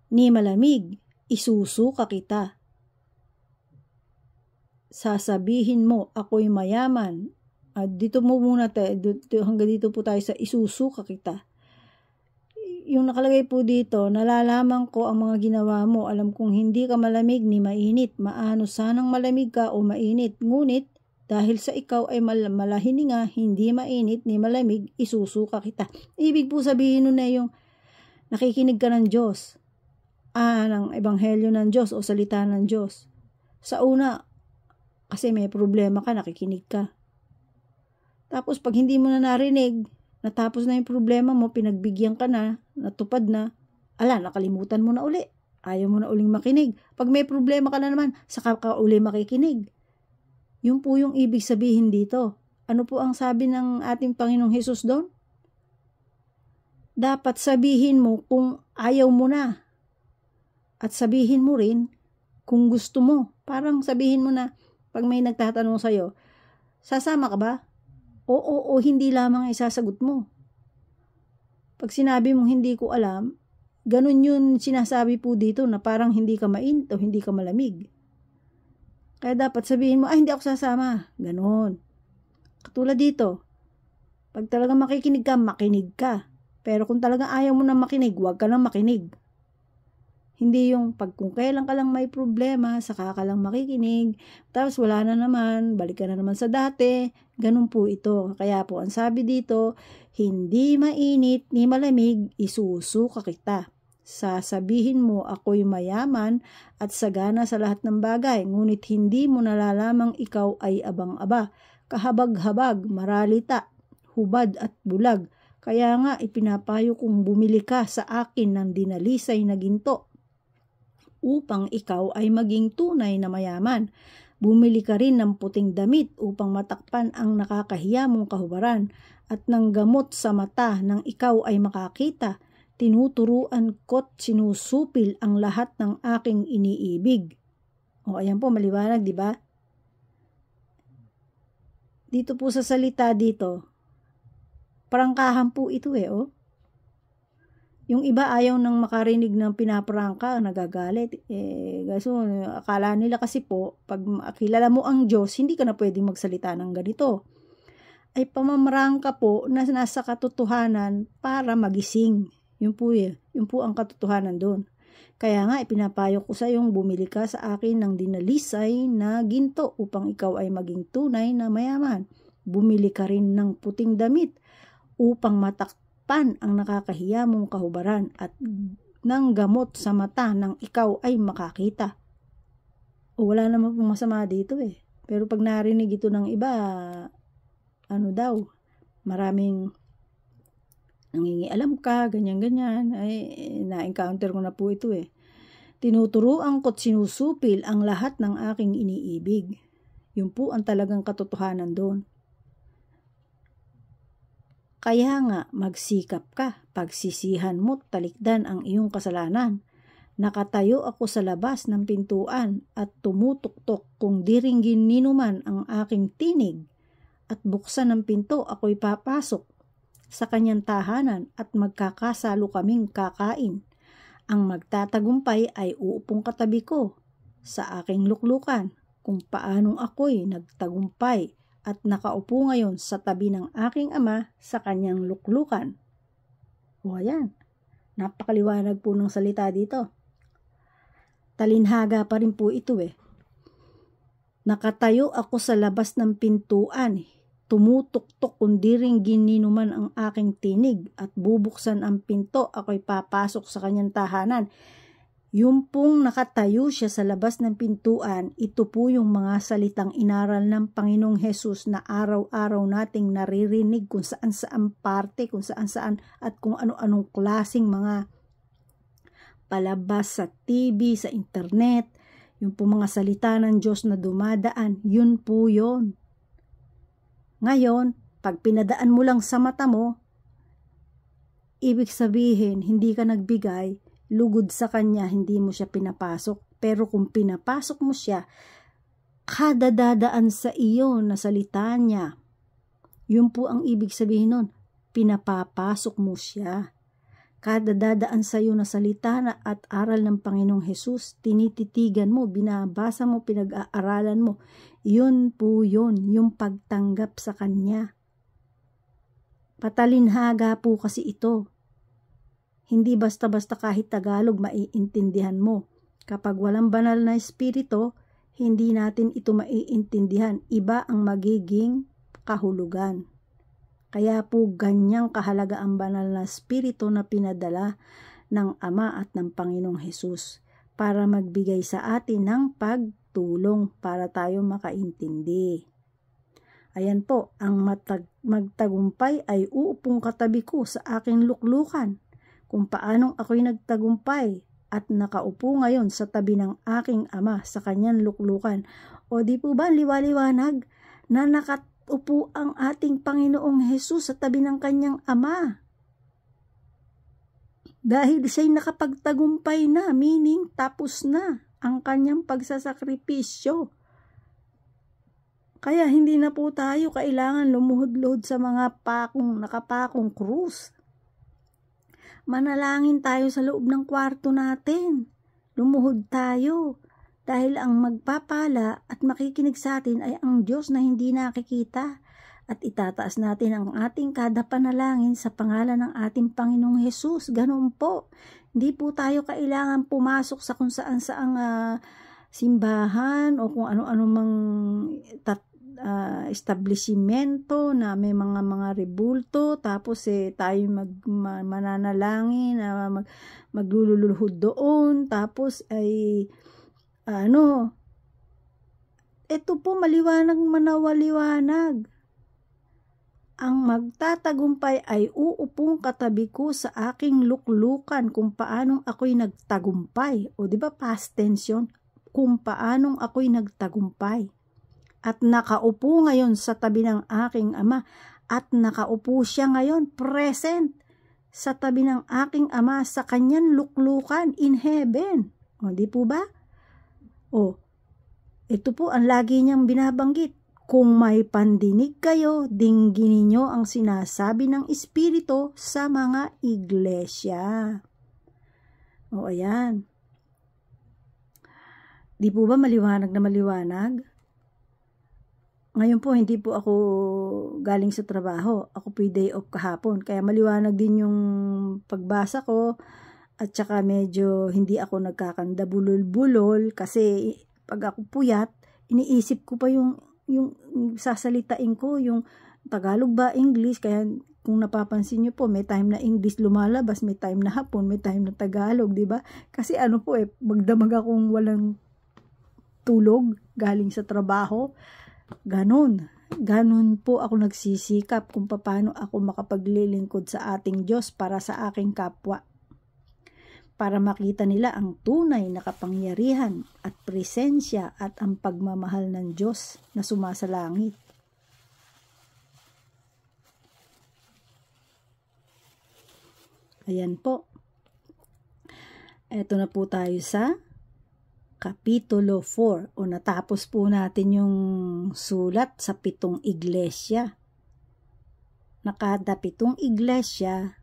ni malamig, isusuka kita. Sasabihin mo, ako'y mayaman. Dito mo muna tayo, hanggang dito po tayo sa isusuka kita. Yung nakalagay po dito, nalalaman ko ang mga ginawa mo, alam kong hindi ka malamig ni mainit, maano sanang malamig ka o mainit, ngunit dahil sa ikaw ay malahininga, hindi mainit ni malamig, isusuka kita. Ibig po sabihin nun na yung nakikinig ka ng Diyos, ng ebanghelyo ng Diyos o salita ng Diyos. Sa una, kasi may problema ka, nakikinig ka. Tapos pag hindi mo na narinig, natapos na yung problema mo, pinagbigyan ka na, natupad na, nakalimutan mo na uli. Ayaw mo na uling makinig. Pag may problema ka na naman, saka ka uli makikinig. Yun po yung ibig sabihin dito. Ano po ang sabi ng ating Panginoong Hesus doon? Dapat sabihin mo kung ayaw mo na. At sabihin mo rin kung gusto mo. Parang sabihin mo na, pag may nagtatanong sa'yo, sasama ka ba? O hindi lamang isasagot mo. Pag sinabi mong hindi ko alam, ganun yun sinasabi po dito na parang hindi ka mainit o hindi ka malamig. Kaya dapat sabihin mo, hindi ako sasama. Ganun. Katulad dito, pag talaga makikinig ka, makinig ka. Pero kung talaga ayaw mo na makinig, huwag ka lang makinig. Hindi yung pag kung kailan ka lang may problema, saka ka lang makikinig, tapos wala na naman, balik ka na naman sa dati. Ganun po ito. Kaya po ang sabi dito, hindi mainit ni malamig, isusuka kita. Sasabihin mo ako'y mayaman at sagana sa lahat ng bagay, ngunit hindi mo nalalamang ikaw ay abang-aba, kahabag-habag, maralita, hubad at bulag. Kaya nga ipinapayo kong bumili ka sa akin ng dinalisay na ginto, upang ikaw ay maging tunay na mayaman. Bumili ka rin ng puting damit upang matakpan ang nakakahiya mong kahubaran, at ng gamot sa mata nang ikaw ay makakita. Tinuturuan ko't sinusupil ang lahat ng aking iniibig. Ayan po, maliwanag, di ba? Dito po sa salita dito, prangkahan po ito Yung iba ayaw nang makarinig ng pinaprangka, nagagalit. Gaso, akala nila kasi po, pag kilala mo ang Diyos, hindi ka na pwedeng magsalita ng ganito. Ay pamamarangka po na nasa katotohanan para magising. Yun po ang katotohanan doon. Kaya nga, ipinapayo ko sa iyong bumili ka sa akin ng dinalisay na ginto upang ikaw ay maging tunay na mayaman. Bumili ka rin ng puting damit upang matakpan ang nakakahiya mong kahubaran, at ng gamot sa mata nang ikaw ay makakita. Wala naman pong masama dito Pero pag narinig ito ng iba, maraming nangingialam ka, ganyan-ganyan, ay na-encounter ko na po ito Tinuturuan ko't sinusupil ang lahat ng aking iniibig. Yun po ang talagang katotohanan doon. Kaya nga, magsikap ka, pagsisihan mo't talikdan ang iyong kasalanan. Nakatayo ako sa labas ng pintuan at tumutuktok kung diringgin ninuman ang aking tinig. At buksan ng pinto, ako'y papasok sa kanyang tahanan at magkakasalo kaming kakain. Ang magtatagumpay ay uupong katabi ko sa aking luklukan, kung paanong ako'y nagtagumpay at nakaupo ngayon sa tabi ng aking ama sa kanyang luklukan. Ayan, napakaliwanag po ng salita dito. Talinhaga pa rin po ito Nakatayo ako sa labas ng pintuan, tumutuktok kung diringgin ninuman ang aking tinig, at bubuksan ang pinto, ako'y papasok sa kanyang tahanan. Yung pong nakatayo siya sa labas ng pintuan, ito po yung mga salitang inaral ng Panginoong Hesus na araw-araw nating naririnig kung saan-saan parte, kung saan-saan at kung ano-anong klaseng mga palabas sa TV, sa internet. Yung po mga salita ng Diyos na dumadaan, yun po yun. Ngayon, pag pinadaan mo lang sa mata mo, ibig sabihin, hindi ka nagbigay, lugod sa kanya, hindi mo siya pinapasok. Pero kung pinapasok mo siya, kada dadaan sa iyo na salita niya, yun po ang ibig sabihin nun, pinapapasok mo siya. Kada dadaan sa iyo na salita na at aral ng Panginoong Hesus, tinititigan mo, binabasa mo, pinag-aaralan mo, yun po yun, yung pagtanggap sa kanya. Patalinhaga po kasi ito. Hindi basta-basta kahit Tagalog maiintindihan mo. Kapag walang banal na espiritu, hindi natin ito maiintindihan. Iba ang magiging kahulugan. Kaya po ganyang kahalaga ang banal na espiritu na pinadala ng Ama at ng Panginoong Hesus para magbigay sa atin ng pagtuturo. tulong para tayo makaintindi. Ayan po, ang magtagumpay ay uupong katabi ko sa aking luklukan, kung paanong ako'y nagtagumpay at nakaupo ngayon sa tabi ng aking ama sa kanyang luklukan. O di po ba liwaliwanag na nakaupo ang ating Panginoong Hesus sa tabi ng kanyang ama? Dahil siya'y nakapagtagumpay na, meaning tapos na ang kanyang pagsasakripisyo. Kaya hindi na po tayo kailangan lumuhod-luhod sa mga nakapakong krus. Manalangin tayo sa loob ng kwarto natin. Lumuhod tayo. Dahil ang magpapala at makikinig sa atin ay ang Diyos na hindi nakikita. At itataas natin ang ating kada panalangin sa pangalan ng ating Panginoong Hesus. Ganun po. Hindi po tayo kailangan pumasok sa kung saan saang simbahan o kung ano-ano mang establishmento na may mga rebulto, tapos tayo mananalangin, magluluhod doon, tapos ay ito po manawaliwanag. Ang magtatagumpay ay uupong katabi ko sa aking luklukan kung paanong ako'y nagtagumpay. O di ba past tense yun? Kung paanong ako'y nagtagumpay. At nakaupo ngayon sa tabi ng aking ama. At nakaupo siya ngayon, present, sa tabi ng aking ama sa kanyang luklukan in heaven. O di po ba? O, ito po ang lagi niyang binabanggit. Kung may pandinig kayo, dinggin ninyo ang sinasabi ng Espiritu sa mga iglesia. O ayan. Di po ba maliwanag na maliwanag? Ngayon po, hindi po ako galing sa trabaho. Ako po day off kahapon. Kaya maliwanag din yung pagbasa ko. At saka medyo hindi ako nagkakandabulol-bulol. Kasi pag ako puyat, iniisip ko pa yung sasalitain ko, yung Tagalog ba, English. Kaya kung napapansin nyo po, may time na English lumalabas, may time na Hapon, may time na Tagalog, di ba? Kasi magdamag akong walang tulog galing sa trabaho. Ganon po ako nagsisikap kung paano ako makapaglilingkod sa ating Diyos para sa aking kapwa. Para makita nila ang tunay na kapangyarihan at presensya at ang pagmamahal ng Diyos na sumasalangit. Ayan po. Eto na po tayo sa Kapitulo 4 o natapos po natin yung sulat sa 7 iglesia. Nakada 7 iglesia,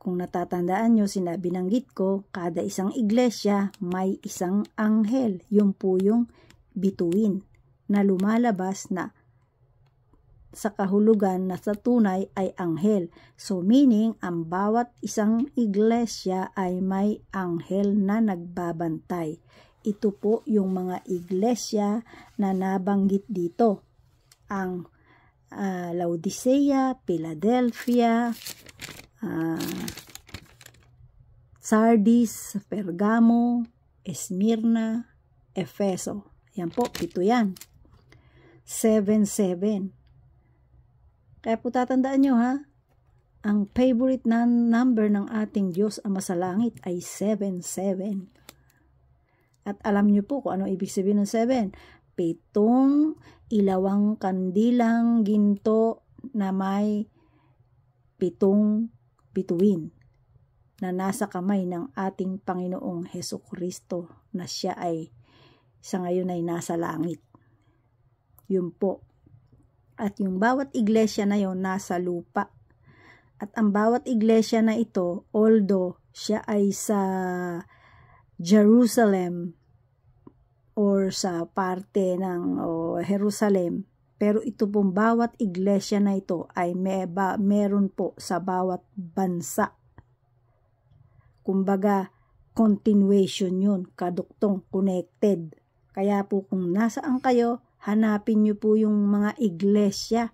kung natatandaan nyo, binanggit ko, kada isang iglesia may isang anghel. Yung po yung bituin na lumalabas na sa kahulugan na sa tunay ay anghel. So meaning, ang bawat isang iglesia ay may anghel na nagbabantay. Ito po yung mga iglesia na nabanggit dito. Ang Laodicea, Philadelphia, Sardis, Pergamo, Esmirna, Efeso. Yan po, 7 yan. 7-7. Kaya po tatandaan nyo ha, ang favorite na number ng ating Diyos Ama sa langit ay 7-7. At alam nyo po kung ano ibig sabihin ng 7. 7 ilawang kandilang ginto na may 7 bituin na nasa kamay ng ating Panginoong Hesukristo na siya ay sa ngayon ay nasa langit. Yun po. At yung bawat iglesia na yon nasa lupa. At ang bawat iglesia na ito, although siya ay sa Jerusalem or sa parte ng Jerusalem, pero ito pong bawat iglesia na ito ay meron po sa bawat bansa. Kumbaga, continuation yun, kaduktong, connected. Kaya po kung nasaan kayo, hanapin nyo po yung mga iglesia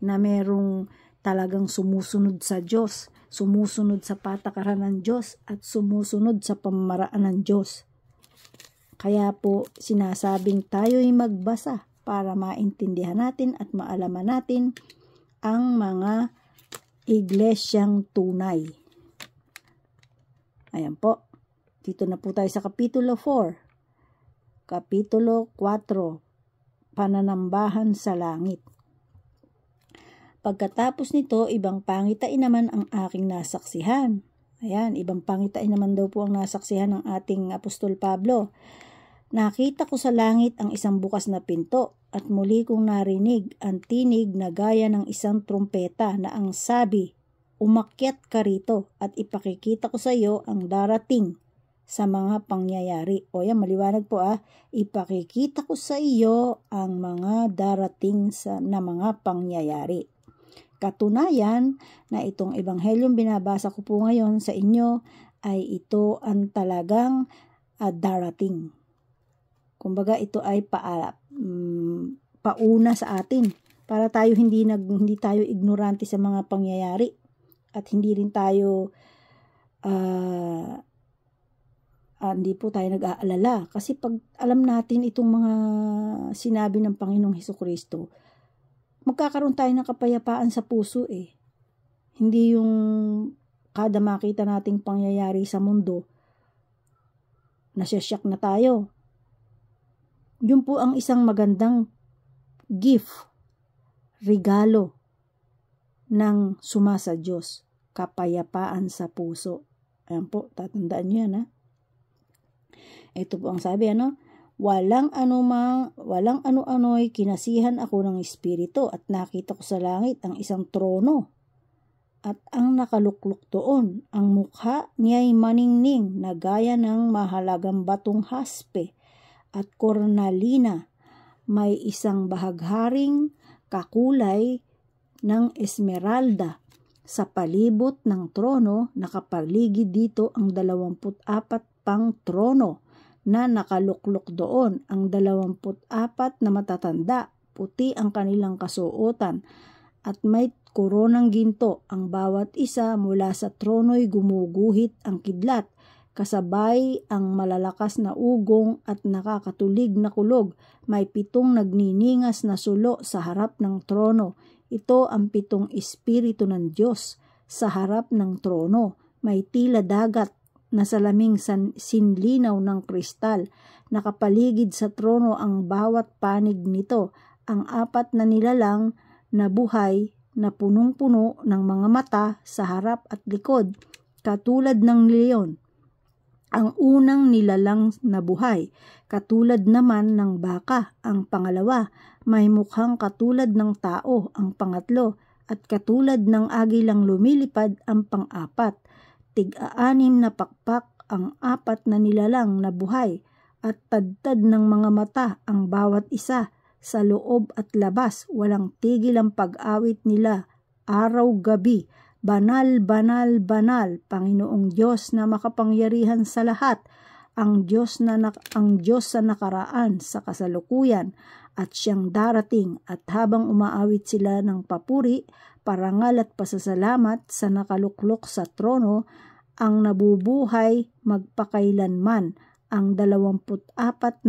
na merong talagang sumusunod sa Diyos, sumusunod sa patakaran ng Diyos, at sumusunod sa pamamaraan ng Diyos. Kaya po sinasabing tayo'y magbasa para maintindihan natin at maalaman natin ang mga iglesyang tunay. Ayan po. Dito na po tayo sa Kapitulo 4. Kapitulo 4. Pananambahan sa langit. Pagkatapos nito, ibang pangitain naman ang aking nasaksihan. Ayan, ibang pangitain naman daw po ang nasaksihan ng ating Apostol Pablo. Nakita ko sa langit ang isang bukas na pinto at muli kong narinig ang tinig na gaya ng isang trumpeta na ang sabi, "Umakyat ka rito at ipakikita ko sa iyo ang darating sa mga pangyayari." O yan, maliwanag po ipakikita ko sa iyo ang mga darating na mga pangyayari. Katunayan na itong ebanghelyong binabasa ko po ngayon sa inyo ay ito ang talagang darating. Kumbaga ito ay pauna sa atin para tayo hindi tayo ignorante sa mga pangyayari at hindi rin tayo hindi po tayo nag-aalala kasi pag alam natin itong mga sinabi ng Panginoong Hesukristo, magkakaroon tayo ng kapayapaan sa puso Hindi yung kada makita nating pangyayari sa mundo, nasasyak na tayo. Yun po ang isang magandang gift, regalo ng sumasa Diyos, kapayapaan sa puso. Ayan po, tatandaan nyo yan Ito po ang sabi, walang ano-ano'y kinasihan ako ng Espiritu at nakita ko sa langit ang isang trono at ang nakaluklok doon. Ang mukha niya'y maningning na gaya ng mahalagang batong haspe at kornalina. May isang bahagharing kakulay ng esmeralda. Sa palibot ng trono, nakapaligid dito ang 24 pang trono na nakaluklok doon. Ang 24 na matatanda, puti ang kanilang kasuotan at may koronang ginto. Ang bawat isa mula sa trono'y gumuguhit ang kidlat, kasabay ang malalakas na ugong at nakakatulig na kulog. May 7 nagniningas na sulo sa harap ng trono. Ito ang 7 espiritu ng Diyos sa harap ng trono. May tila dagat na salaming sinlinaw ng kristal. Nakapaligid sa trono ang bawat panig nito. Ang 4 na nilalang na buhay na punong-puno ng mga mata sa harap at likod, katulad ng leon. Ang unang nilalang na buhay, katulad naman ng baka. Ang pangalawa, may mukhang katulad ng tao. Ang pangatlo, at katulad ng agilang lumilipad. Ang pang-4, tig-6 na pakpak ang 4 na nilalang na buhay, at tadtad ng mga mata ang bawat isa. Sa loob at labas, walang tigil ang pag-awit nila, araw-gabi. Banal, banal, banal, Panginoong Diyos na makapangyarihan sa lahat, ang Diyos sa nakaraan, sa kasalukuyan, at siyang darating. At habang umaawit sila ng papuri, parangal at pasasalamat sa nakaluklok sa trono, ang nabubuhay magpakailanman, ang 24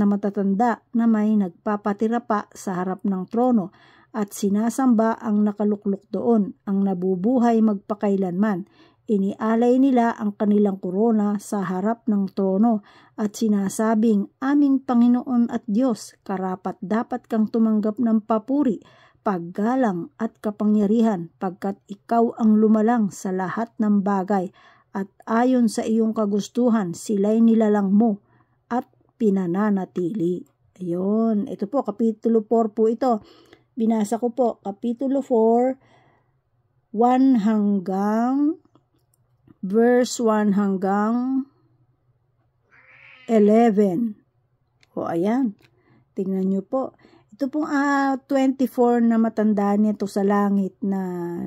na matatanda na may nagpapatira pa sa harap ng trono, at sinasamba ang nakaluklok doon, ang nabubuhay magpakailanman. Inialay nila ang kanilang korona sa harap ng trono at sinasabing, "Aming Panginoon at Diyos, karapat dapat kang tumanggap ng papuri, paggalang at kapangyarihan, pagkat ikaw ang lumalang sa lahat ng bagay, at ayon sa iyong kagustuhan sila'y nilalang mo at pinananatili." Ayun, ito po, Kapitulo 4 po ito. Binasa ko po, Kapitulo 4, 1 hanggang verse 1 hanggang 11. O ayan, tingnan nyo po. Ito pong 24 na matanda nito sa langit na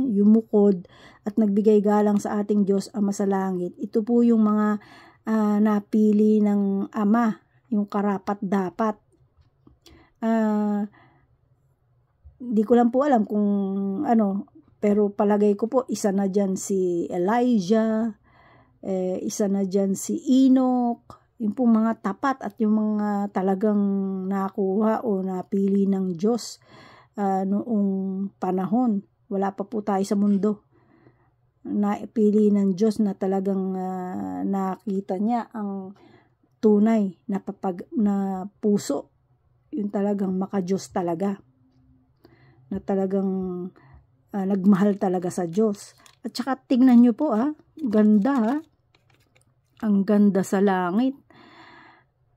yumukod at nagbigay galang sa ating Diyos Ama sa langit. Ito po yung mga napili ng Ama, yung karapat-dapat. Di ko lang po alam kung pero palagay ko po isa na dyan si Elijah, Isa na dyan si Enoch, yung pong mga tapat at yung mga talagang nakuha o napili ng Diyos noong panahon. Wala pa po tayo sa mundo. Napili ng Diyos na talagang nakita niya ang tunay na puso. Yung talagang maka-Diyos talaga. Na talagang nagmahal talaga sa Diyos. At saka tingnan nyo po ganda ang ganda sa langit.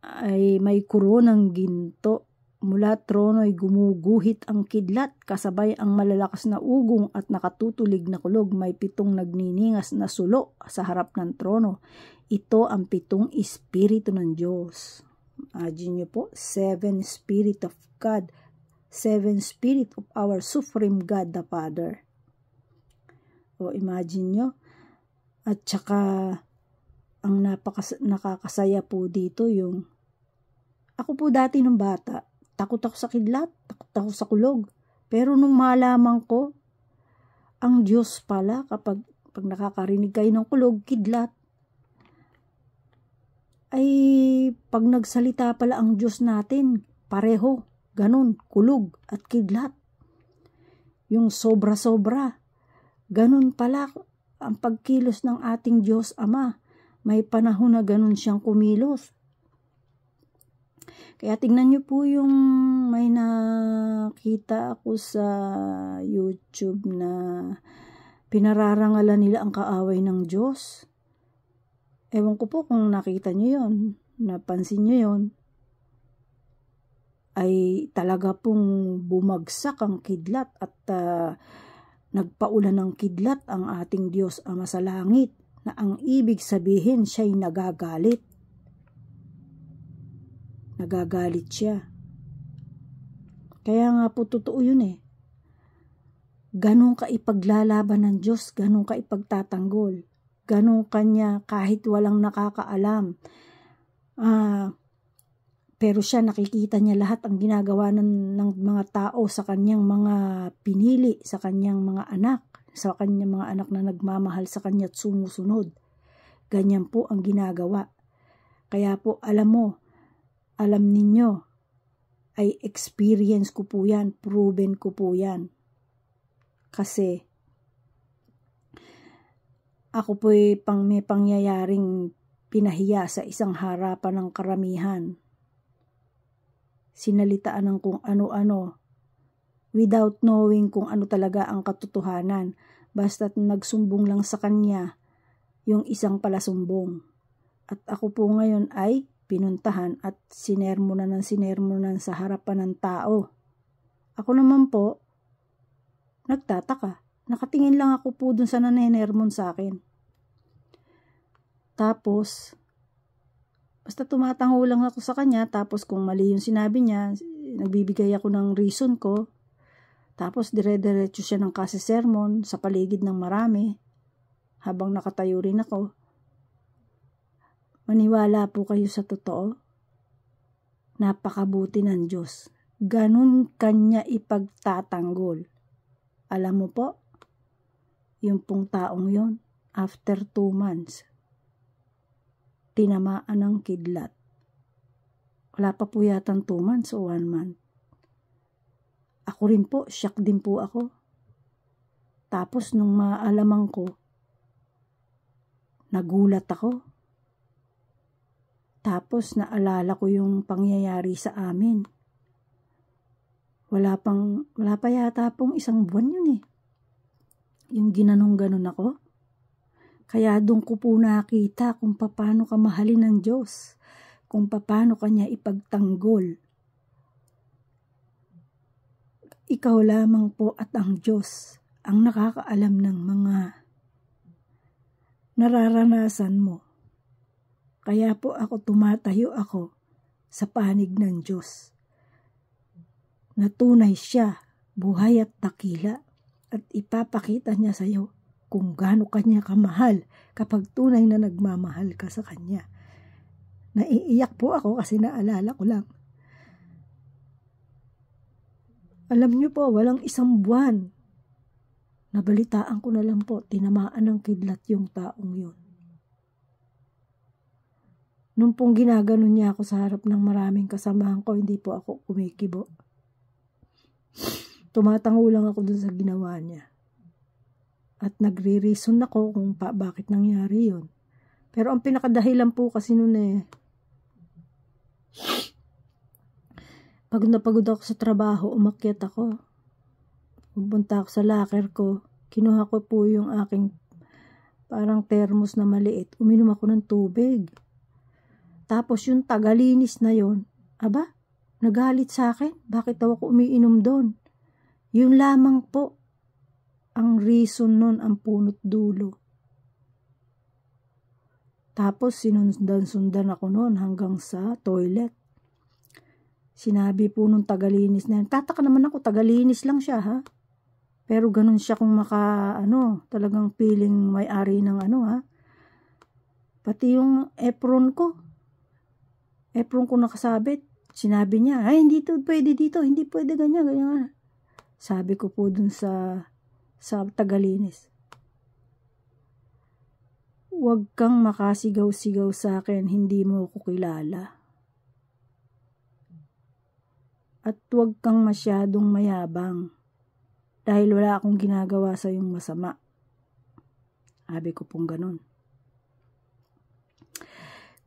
Ay may koronang ginto. Mula trono ay gumuguhit ang kidlat, kasabay ang malalakas na ugong at nakatutulig na kulog. May 7 nagniningas na sulo sa harap ng trono. Ito ang 7 espiritu ng Diyos. Imagine nyo po, 7 Spirit of God, 7 Spirit of our Supreme God the Father. O imagine nyo. At saka ang nakakasaya po dito yung ako po dati nung bata, takot ako sa kidlat, takot ako sa kulog. Pero nung malaman ko, ang Diyos pala pag nakakarinig kayo ng kulog, kidlat, ay pag nagsalita pala ang Diyos natin, pareho, ganun, kulog at kidlat. Yung sobra-sobra, ganun pala ang pagkilos ng ating Diyos Ama. May panahon na ganun siyang kumilos. Kaya tingnan nyo po yung may nakita ako sa YouTube na pinararangalan nila ang kaaway ng Diyos. Ewan ko po kung nakita nyo yon, napansin nyo yon. Ay talaga pong bumagsak ang kidlat at nagpaulan ng kidlat ang ating Diyos Ama sa langit, na ang ibig sabihin siya'y nagagalit. Nagagalit siya. Kaya nga po totoo yun Ganun ka ipaglalaban ng Diyos, ganun ka ipagtatanggol. Ganun kanya kahit walang nakakaalam. Pero siya nakikita niya lahat ang ginagawa ng mga tao sa kanyang mga pinili, sa kanyang mga anak, sa kanyang mga anak na nagmamahal sa kanya at sumusunod. Ganyan po ang ginagawa. Kaya po alam ninyo, ay experience ko po yan, proven ko po yan. Kasi ako po'y may pangyayaring pinahiya sa isang harapan ng karamihan. Sinalitaan ng kung ano-ano, without knowing kung ano talaga ang katotohanan, basta't nagsumbong lang sa kanya yung isang palasumbong. At ako po ngayon ay pinuntahan at sinermonan sa harapan ng tao. Ako naman po, nagtataka. Nakatingin lang ako po dun sa nanenermon sa akin. Tapos, basta tumatango lang ako sa kanya, tapos kung mali yung sinabi niya, nagbibigay ako ng reason ko, tapos dire-diretso siya ng kasisermon sa paligid ng marami, habang nakatayo rin ako. Maniwala po kayo sa totoo. Napakabuti ng Diyos. Ganun kanya ipagtatanggol. Alam mo po, yung pong taong yon, after 2 months, tinamaan ng kidlat. Wala pa po yatang 2 months o 1 month. Ako rin po, shock din po ako. Tapos nung maalaman ko, nagulat ako. Tapos naalala ko yung pangyayari sa amin. Wala pa yata pong 1 buwan yun Yung ginanong-ganon ako. Kaya doon ko po nakita kung paano ka mahalin ng Diyos. Kung paano kanya ipagtanggol. Ikaw lamang po at ang Diyos ang nakakaalam ng mga nararanasan mo. Kaya po tumatayo ako sa panig ng Diyos. Natunay siya, buhay at dakila, at ipapakita niya sa iyo kung gaano kanya kamahal kapag tunay na nagmamahal ka sa kanya. Naiiyak po ako kasi naalala ko lang. Alam niyo po, walang 1 buwan. Nabalitaan ko na lang po, tinamaan ng kidlat yung taong yun. Nung pong ginaganon niya ako sa harap ng maraming kasamahan ko, hindi po ako kumikibo. Tumatango lang ako dun sa ginawa niya. At nagre-reason ako kung bakit nangyari yun. Pero ang pinakadahilan po kasi nun pagod na pagod ako sa trabaho, umakyat ako. Pupunta ako sa locker ko. Kinuha ko po yung aking parang thermos na maliit. Uminom ako ng tubig. Tapos yung tagalinis na yon, aba, nagalit sa akin. Bakit daw ako umiinom doon? Yun lamang po ang reason nun, ang punot dulo. Tapos sinundan ako noon hanggang sa toilet. Sinabi po nung tagalinis na yun, tataka naman ako, tagalinis lang siya ha. Pero ganun siya kung talagang feeling may-ari ng Pati yung apron ko nakasabit. Sinabi niya, ay hindi to pwede dito, hindi pwede ganyan. Sabi ko po dun sa tagalinis, huwag kang makasigaw-sigaw sa akin, hindi mo ko kilala. At huwag kang masyadong mayabang dahil wala akong ginagawa sa yung masama. Sabi ko pong ganun.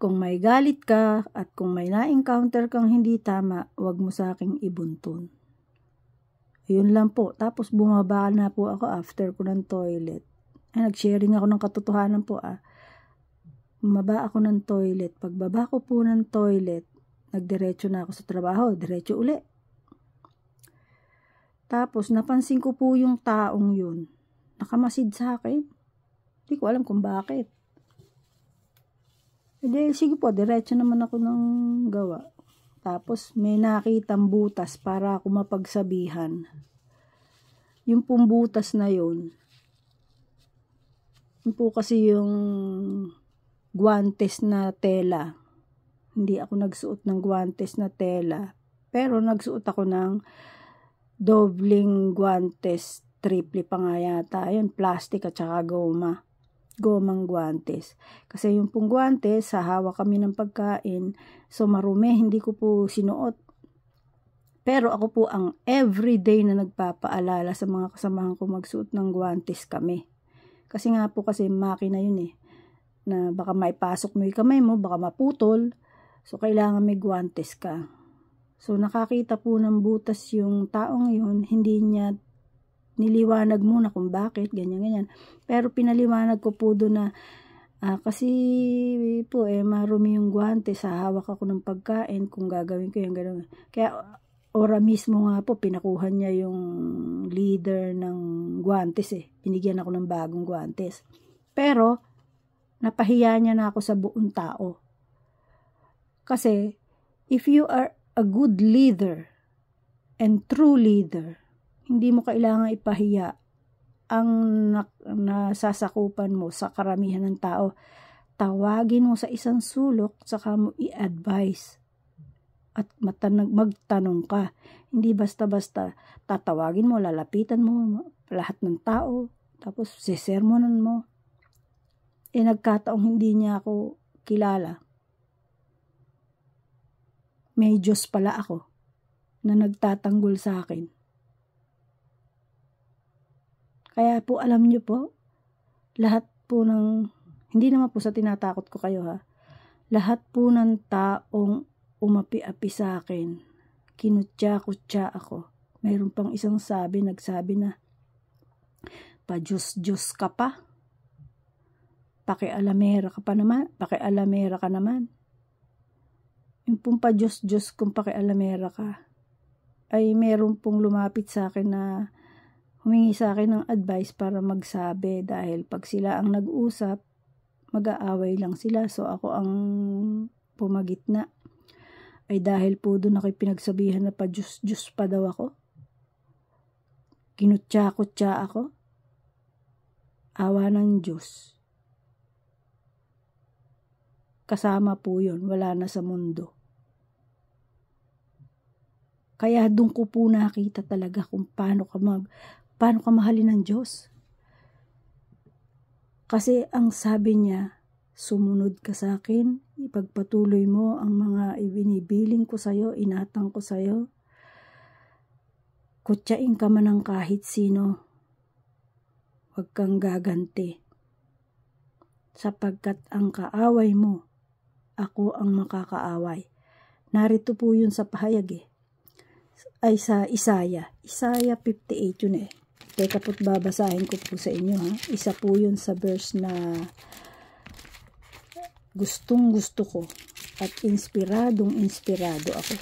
Kung may galit ka at kung may na-encounter kang hindi tama, huwag mo sa aking ibuntun. Yun lang po. Tapos bumaba na po ako after ko ng toilet. Nag-sharing ako ng katotohanan po Bumaba ako ng toilet. Pagbaba ko po ng toilet, nagdiretso na ako sa trabaho. Diretso uli. Tapos napansin ko po yung taong yun. Nakamasid sa akin. Hindi ko alam kung bakit. Sige po, diretso naman ako ng gawa. Tapos may nakitang butas para ako mapagsabihan. Yung pong butas na yun po kasi yung guwantes na tela. Hindi ako nagsuot ng guwantes na tela. Pero nagsuot ako ng dobling guwantes, triple pa nga yata. Yun, plastic at saka gomang guwantes. Kasi yung pong guwantes, sa hawak kami ng pagkain, so marumi, hindi ko po sinuot. Pero ako po ang everyday na nagpapaalala sa mga kasamahan ko magsuot ng guwantes kami. Kasi nga po makina yun na baka maipasok mo yung kamay mo, baka maputol. So kailangan may guwantes ka. So nakakita po ng butas yung taong yun, hindi niya niliwanag muna kung bakit, ganyan. Pero pinaliwanag ko po doon na kasi po marumi yung guwantes, sa hawak ako ng pagkain, kung gagawin ko yung gano'n. Kaya ora mismo nga po, pinakuha niya yung leader ng guwantes Binigyan ako ng bagong guwantes. Pero napahiya niya na ako sa buong tao. Kasi if you are a good leader and true leader, hindi mo kailangan ipahiya ang nasasakupan mo sa karamihan ng tao. Tawagin mo sa isang sulok, saka mo i-advise. At magtanong ka. Hindi basta-basta tatawagin mo, lalapitan mo lahat ng tao, tapos sisermonan mo. Nagkataong hindi niya ako kilala. May Diyos pala ako na nagtatanggol sa akin. Kaya po alam niyo po, lahat po hindi naman po sa tinatakot ko kayo lahat po ng taong umapi-api sa akin, kinutya-kutya ako. Mayroon pang isang nagsabi na, pa-Diyos-Diyos ka pa. Pakialamera ka naman. Yung pong pa-Diyos-Diyos kung pakialamera ka, ay meron pong lumapit sa akin na humingi sa akin ng advice para magsabi, dahil pag sila ang nag-usap, mag-aaway lang sila. So ako ang pumagitna. Ay dahil po doon ako'y pinagsabihan na pa-Diyos pa daw ako. Kinutya-kutya ako. Awa ng Diyos. Kasama po yun, wala na sa mundo. Kaya doon ko po nakita talaga kung paano ka mahalin ng Diyos. Kasi ang sabi niya, sumunod ka sa akin, ipagpatuloy mo ang mga ibinibiling ko sa'yo, inatang ko sa'yo. Kutyain ka man ng kahit sino, huwag kang gaganti. Sapagkat ang kaaway mo, ako ang makakaaway. Narito po yun sa pahayag ay sa Isaiah 58 yun Teka po't babasahin ko po sa inyo Isa po yun sa verse na gustong gusto ko at inspiradong ako.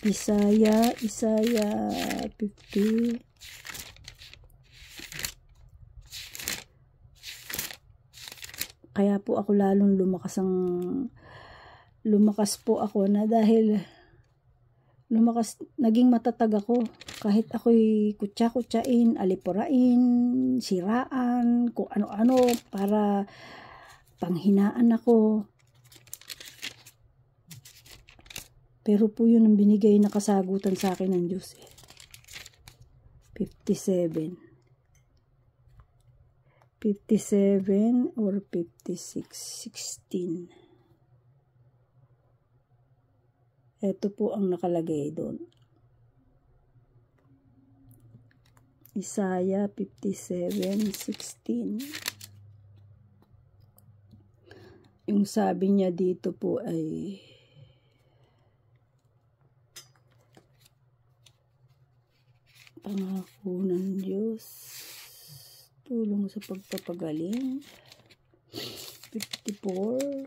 Isaiah 50. Kaya po ako lalong lumakas po ako na dahil naging matatag ako kahit ako'y kutya-kutyain, alipurain, siraan, kung ano-ano para panghinaan ako. Pero po yun ang binigay na kasagutan sa akin ng Diyos 57 or 56, 16. Ito po ang nakalagay doon. Isaiah 57:16. Yung sabi niya dito po ay pangako ng Diyos, tulong sa pagpapagaling. 54,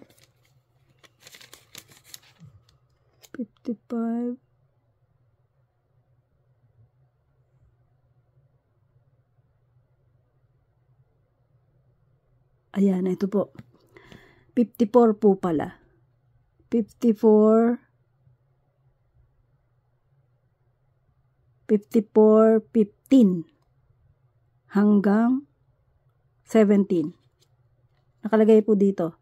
55. Ayan, ito po. 54 po pala. 15 hanggang 17. Nakalagay po dito.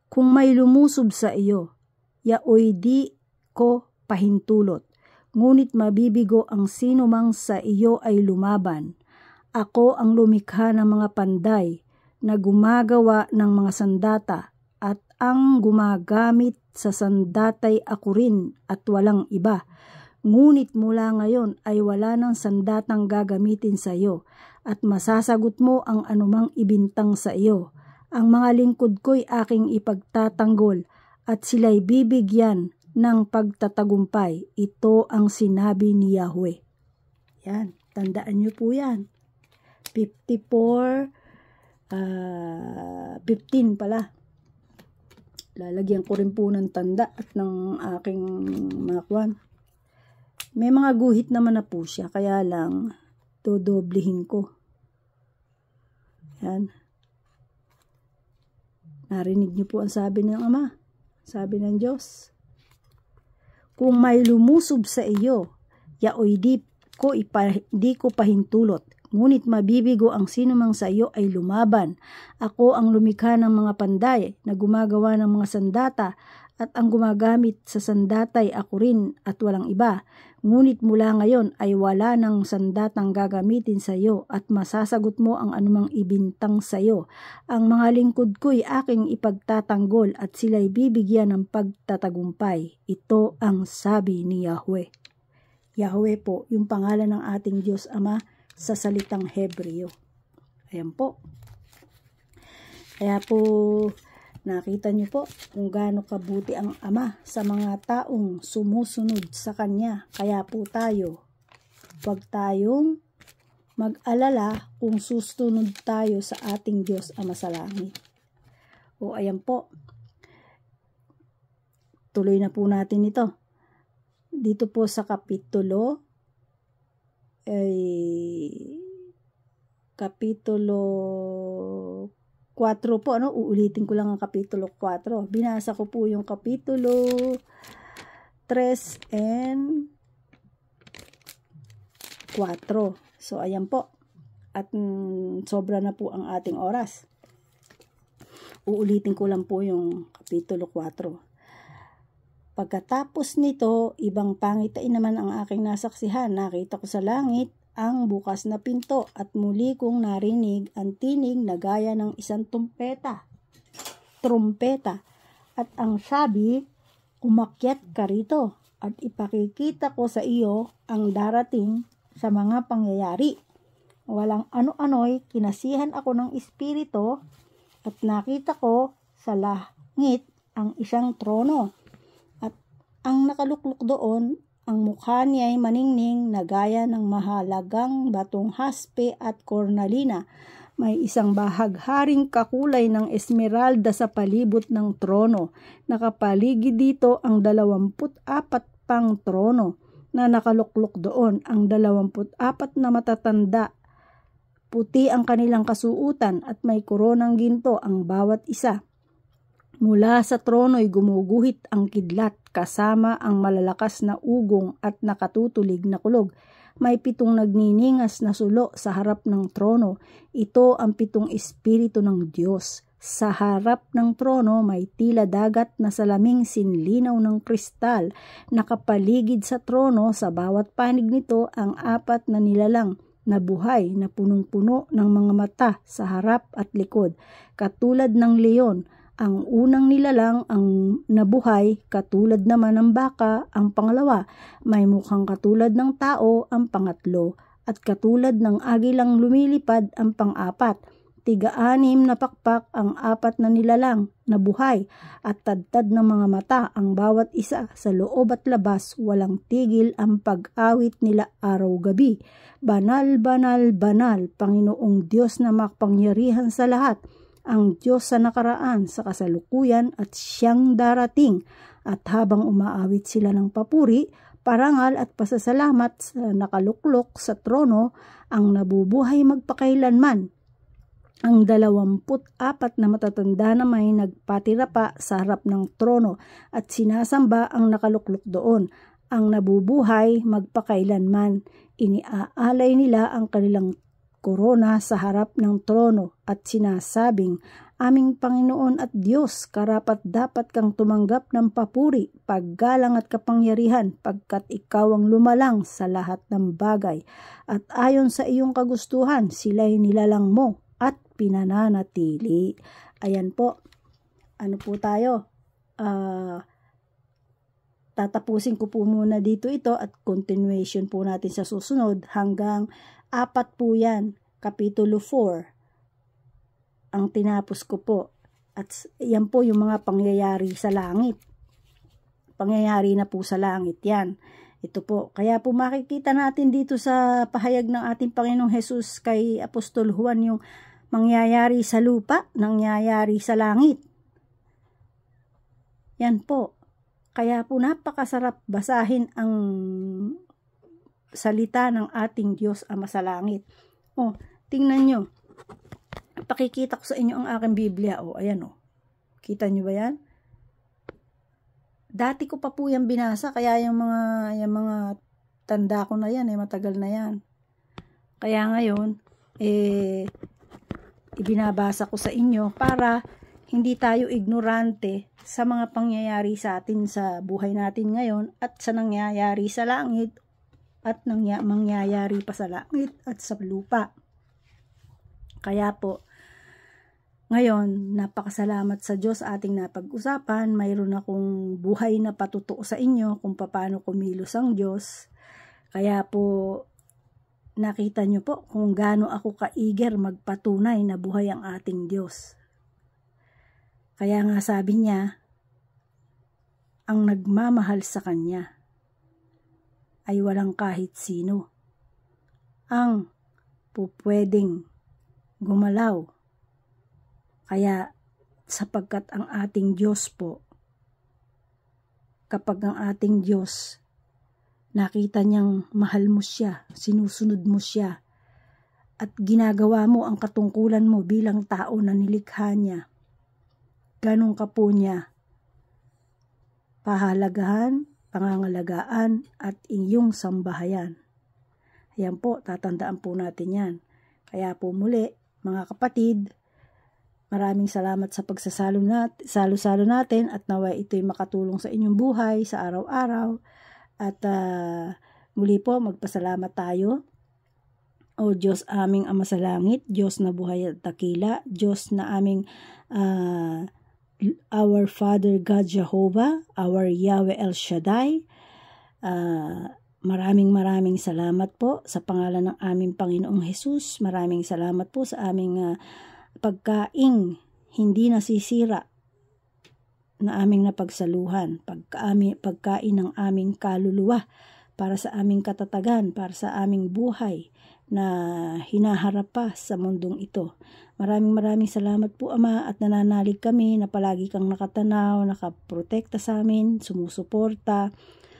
Kung may lumusob sa iyo, yaoy di ko pahintulot, ngunit mabibigo ang sino mang sa iyo ay lumaban. Ako ang lumikha ng mga panday na gumagawa ng mga sandata, at ang gumagamit sa sandatay ako rin at walang iba. Ngunit mula ngayon ay wala ng sandatang gagamitin sa iyo, at masasagot mo ang anumang ibintang sa iyo. Ang mga lingkod ko'y aking ipagtatanggol, at sila'y bibigyan ng pagtatagumpay. Ito ang sinabi ni Yahweh. Yan, tandaan nyo po yan. 15 pala. Lalagyan ko rin po ng tanda at ng aking mga kwan. May mga guhit naman na po siya, kaya lang dodoblihin ko. Yan. Narinig niyo po ang sabi ng Ama, sabi ng Diyos. Kung may lumusob sa iyo, yaoy di ko pahintulot, ngunit mabibigo ang sinumang sa iyo ay lumaban. Ako ang lumikha ng mga panday na gumagawa ng mga sandata, at ang gumagamit sa sandatay ako rin at walang iba. Ngunit mula ngayon ay wala ng sandatang gagamitin sa iyo, at masasagot mo ang anumang ibintang sa iyo. Ang mga lingkod ko'y aking ipagtatanggol, at sila'y bibigyan ng pagtatagumpay. Ito ang sabi ni Yahweh. Yahweh po, yung pangalan ng ating Diyos Ama sa salitang Hebreo. Ayan po. Kaya po, nakita niyo po kung gaano kabuti ang Ama sa mga taong sumusunod sa Kanya. Kaya po tayo, huwag tayong mag-alala kung susunod tayo sa ating Diyos Ama sa langit. O ayan po, tuloy na po natin ito. Dito po sa kapitulo 4 po, uulitin ko lang ang kapitulo 4. Binasa ko po yung kapitulo 3 and 4. So, ayan po. At sobra na po ang ating oras. Uulitin ko lang po yung kapitulo 4. Pagkatapos nito, ibang pangitain naman ang aking nasaksihan. Nakita ko sa langit ang bukas na pinto, at muli kong narinig ang tinig na gaya ng isang tumpeta. trumpeta. At ang sabi, umakyat ka rito at ipakikita ko sa iyo ang darating sa mga pangyayari. Walang ano-ano'y kinasihan ako ng Espiritu at nakita ko sa langit ang isang trono. At ang nakaluklok doon, ang mukha niya ay maningning na gaya ng mahalagang batong haspe at kornalina. May isang bahagharing kakulay ng esmeralda sa palibot ng trono. Nakapaligid dito ang 24 pang trono na nakaluklok doon. Ang 24 na matatanda. Puti ang kanilang kasuutan at may koronang ginto ang bawat isa. Mula sa trono'y gumuguhit ang kidlat kasama ang malalakas na ugong at nakatutulig na kulog. May 7 nagniningas na sulo sa harap ng trono. Ito ang 7 espiritu ng Diyos. Sa harap ng trono may tila dagat na salaming sinlinaw ng kristal. Nakapaligid sa trono sa bawat panig nito ang 4 na nilalang na buhay na punong-puno ng mga mata sa harap at likod. Katulad ng leon, ang unang nilalang ang nabuhay, katulad naman ng baka ang pangalawa, may mukhang katulad ng tao ang pangatlo, at katulad ng agilang lumilipad ang pang-4. 6 na pakpak ang 4 na nilalang na buhay, at tadtad ng mga mata ang bawat isa. Sa loob at labas, walang tigil ang pag-awit nila araw-gabi. Banal, banal, banal, Panginoong Diyos na makapangyarihan sa lahat, ang Diyos sa nakaraan, sa kasalukuyan at siyang darating. At habang umaawit sila ng papuri, parangal at pasasalamat sa nakaluklok sa trono, ang nabubuhay magpakailanman. Ang 24 na matatanda na may nagpatira pa sa harap ng trono at sinasamba ang nakaluklok doon. Ang nabubuhay magpakailanman. Iniaalay nila ang kanilang korona sa harap ng trono at sinasabing, Aming Panginoon at Diyos, karapat-dapat kang tumanggap ng papuri, paggalang at kapangyarihan, pagkat ikaw ang lumalang sa lahat ng bagay. At ayon sa iyong kagustuhan, sila'y nilalang mo at pinananatili. Ayan po. Ano po tayo? Tatapusin ko po muna dito ito at continuation po natin sa susunod hanggang 4 po yan. Kapitulo 4 ang tinapos ko po. At yan po yung mga pangyayari sa langit. Pangyayari na po sa langit yan. Ito po. Kaya po makikita natin dito sa pahayag ng ating Panginoong Hesus kay Apostol Juan yung mangyayari sa lupa, nangyayari sa langit. Yan po. Kaya po napakasarap basahin ang salita ng ating Diyos Ama sa langit. O, tingnan nyo. Pakikita ko sa inyo ang aking Biblia. O, ayan o. Kita nyo ba yan? Dati ko pa po yan binasa, kaya yung mga tanda ko na yan, matagal na yan. Kaya ngayon, ibinabasa ko sa inyo para hindi tayo ignorante sa mga pangyayari sa atin sa buhay natin ngayon at sa nangyayari sa langit at mangyayari pa sa langit at sa lupa. Kaya po, ngayon, napakasalamat sa Diyos ating napag-usapan. Mayroon akong buhay na patutuo sa inyo kung paano kumilos ang Diyos. Kaya po, nakita nyo po kung gaano ako ka-eager magpatunay na buhay ang ating Diyos. Kaya nga sabi niya, ang nagmamahal sa Kanya ay walang kahit sino ang pupwedeng gumalaw. Kaya sapagkat ang ating Diyos po, kapag ang ating Diyos nakita niyang mahal mo siya, sinusunod mo siya, at ginagawa mo ang katungkulan mo bilang tao na nilikha niya, ganun ka po niya pahalagahan, pangangalagaan, at inyong sambahayan. Ayan po, tatandaan po natin yan. Kaya po muli, mga kapatid, maraming salamat sa pagsasalo natin at naway ito'y makatulong sa inyong buhay sa araw-araw. At muli po, magpasalamat tayo. O Diyos aming Ama sa langit, Diyos na buhay at dakila, Diyos na aming our Father God Jehovah, our Yahweh El Shaddai. Maraming salamat po sa pangalan ng aming Panginoong Hesus. Maraming salamat po sa aming pagkaing hindi nasisira na aming napagsaluhan, pagkain ng aming kaluluwa para sa aming katatagan, para sa aming buhay na hinaharap pa sa mundong ito. Maraming salamat po, Ama, at nananalig kami na palagi kang nakatanaw, nakaprotekta sa amin, sumusuporta.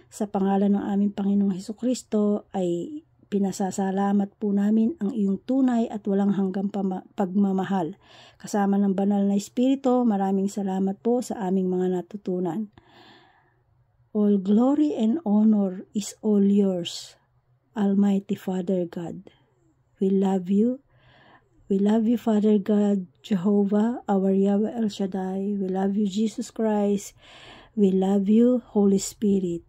Sa pangalan ng aming Panginoong Hesukristo ay pinasasalamat po namin ang iyong tunay at walang hanggang pagmamahal. Kasama ng banal na Espiritu, maraming salamat po sa aming mga natutunan. All glory and honor is all yours, Almighty Father God. We love you. We love you, Father God, Jehovah, our Yahweh El Shaddai. We love you, Jesus Christ. We love you, Holy Spirit.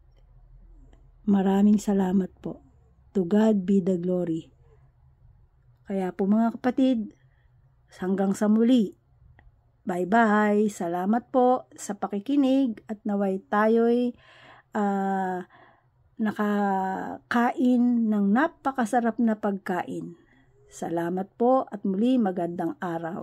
Maraming salamat po. To God be the glory. Kaya po mga kapatid, hanggang sa muli. Bye-bye. Salamat po sa pakikinig at naway tayo'y nakakain ng napakasarap na pagkain. Salamat po at muli magandang araw.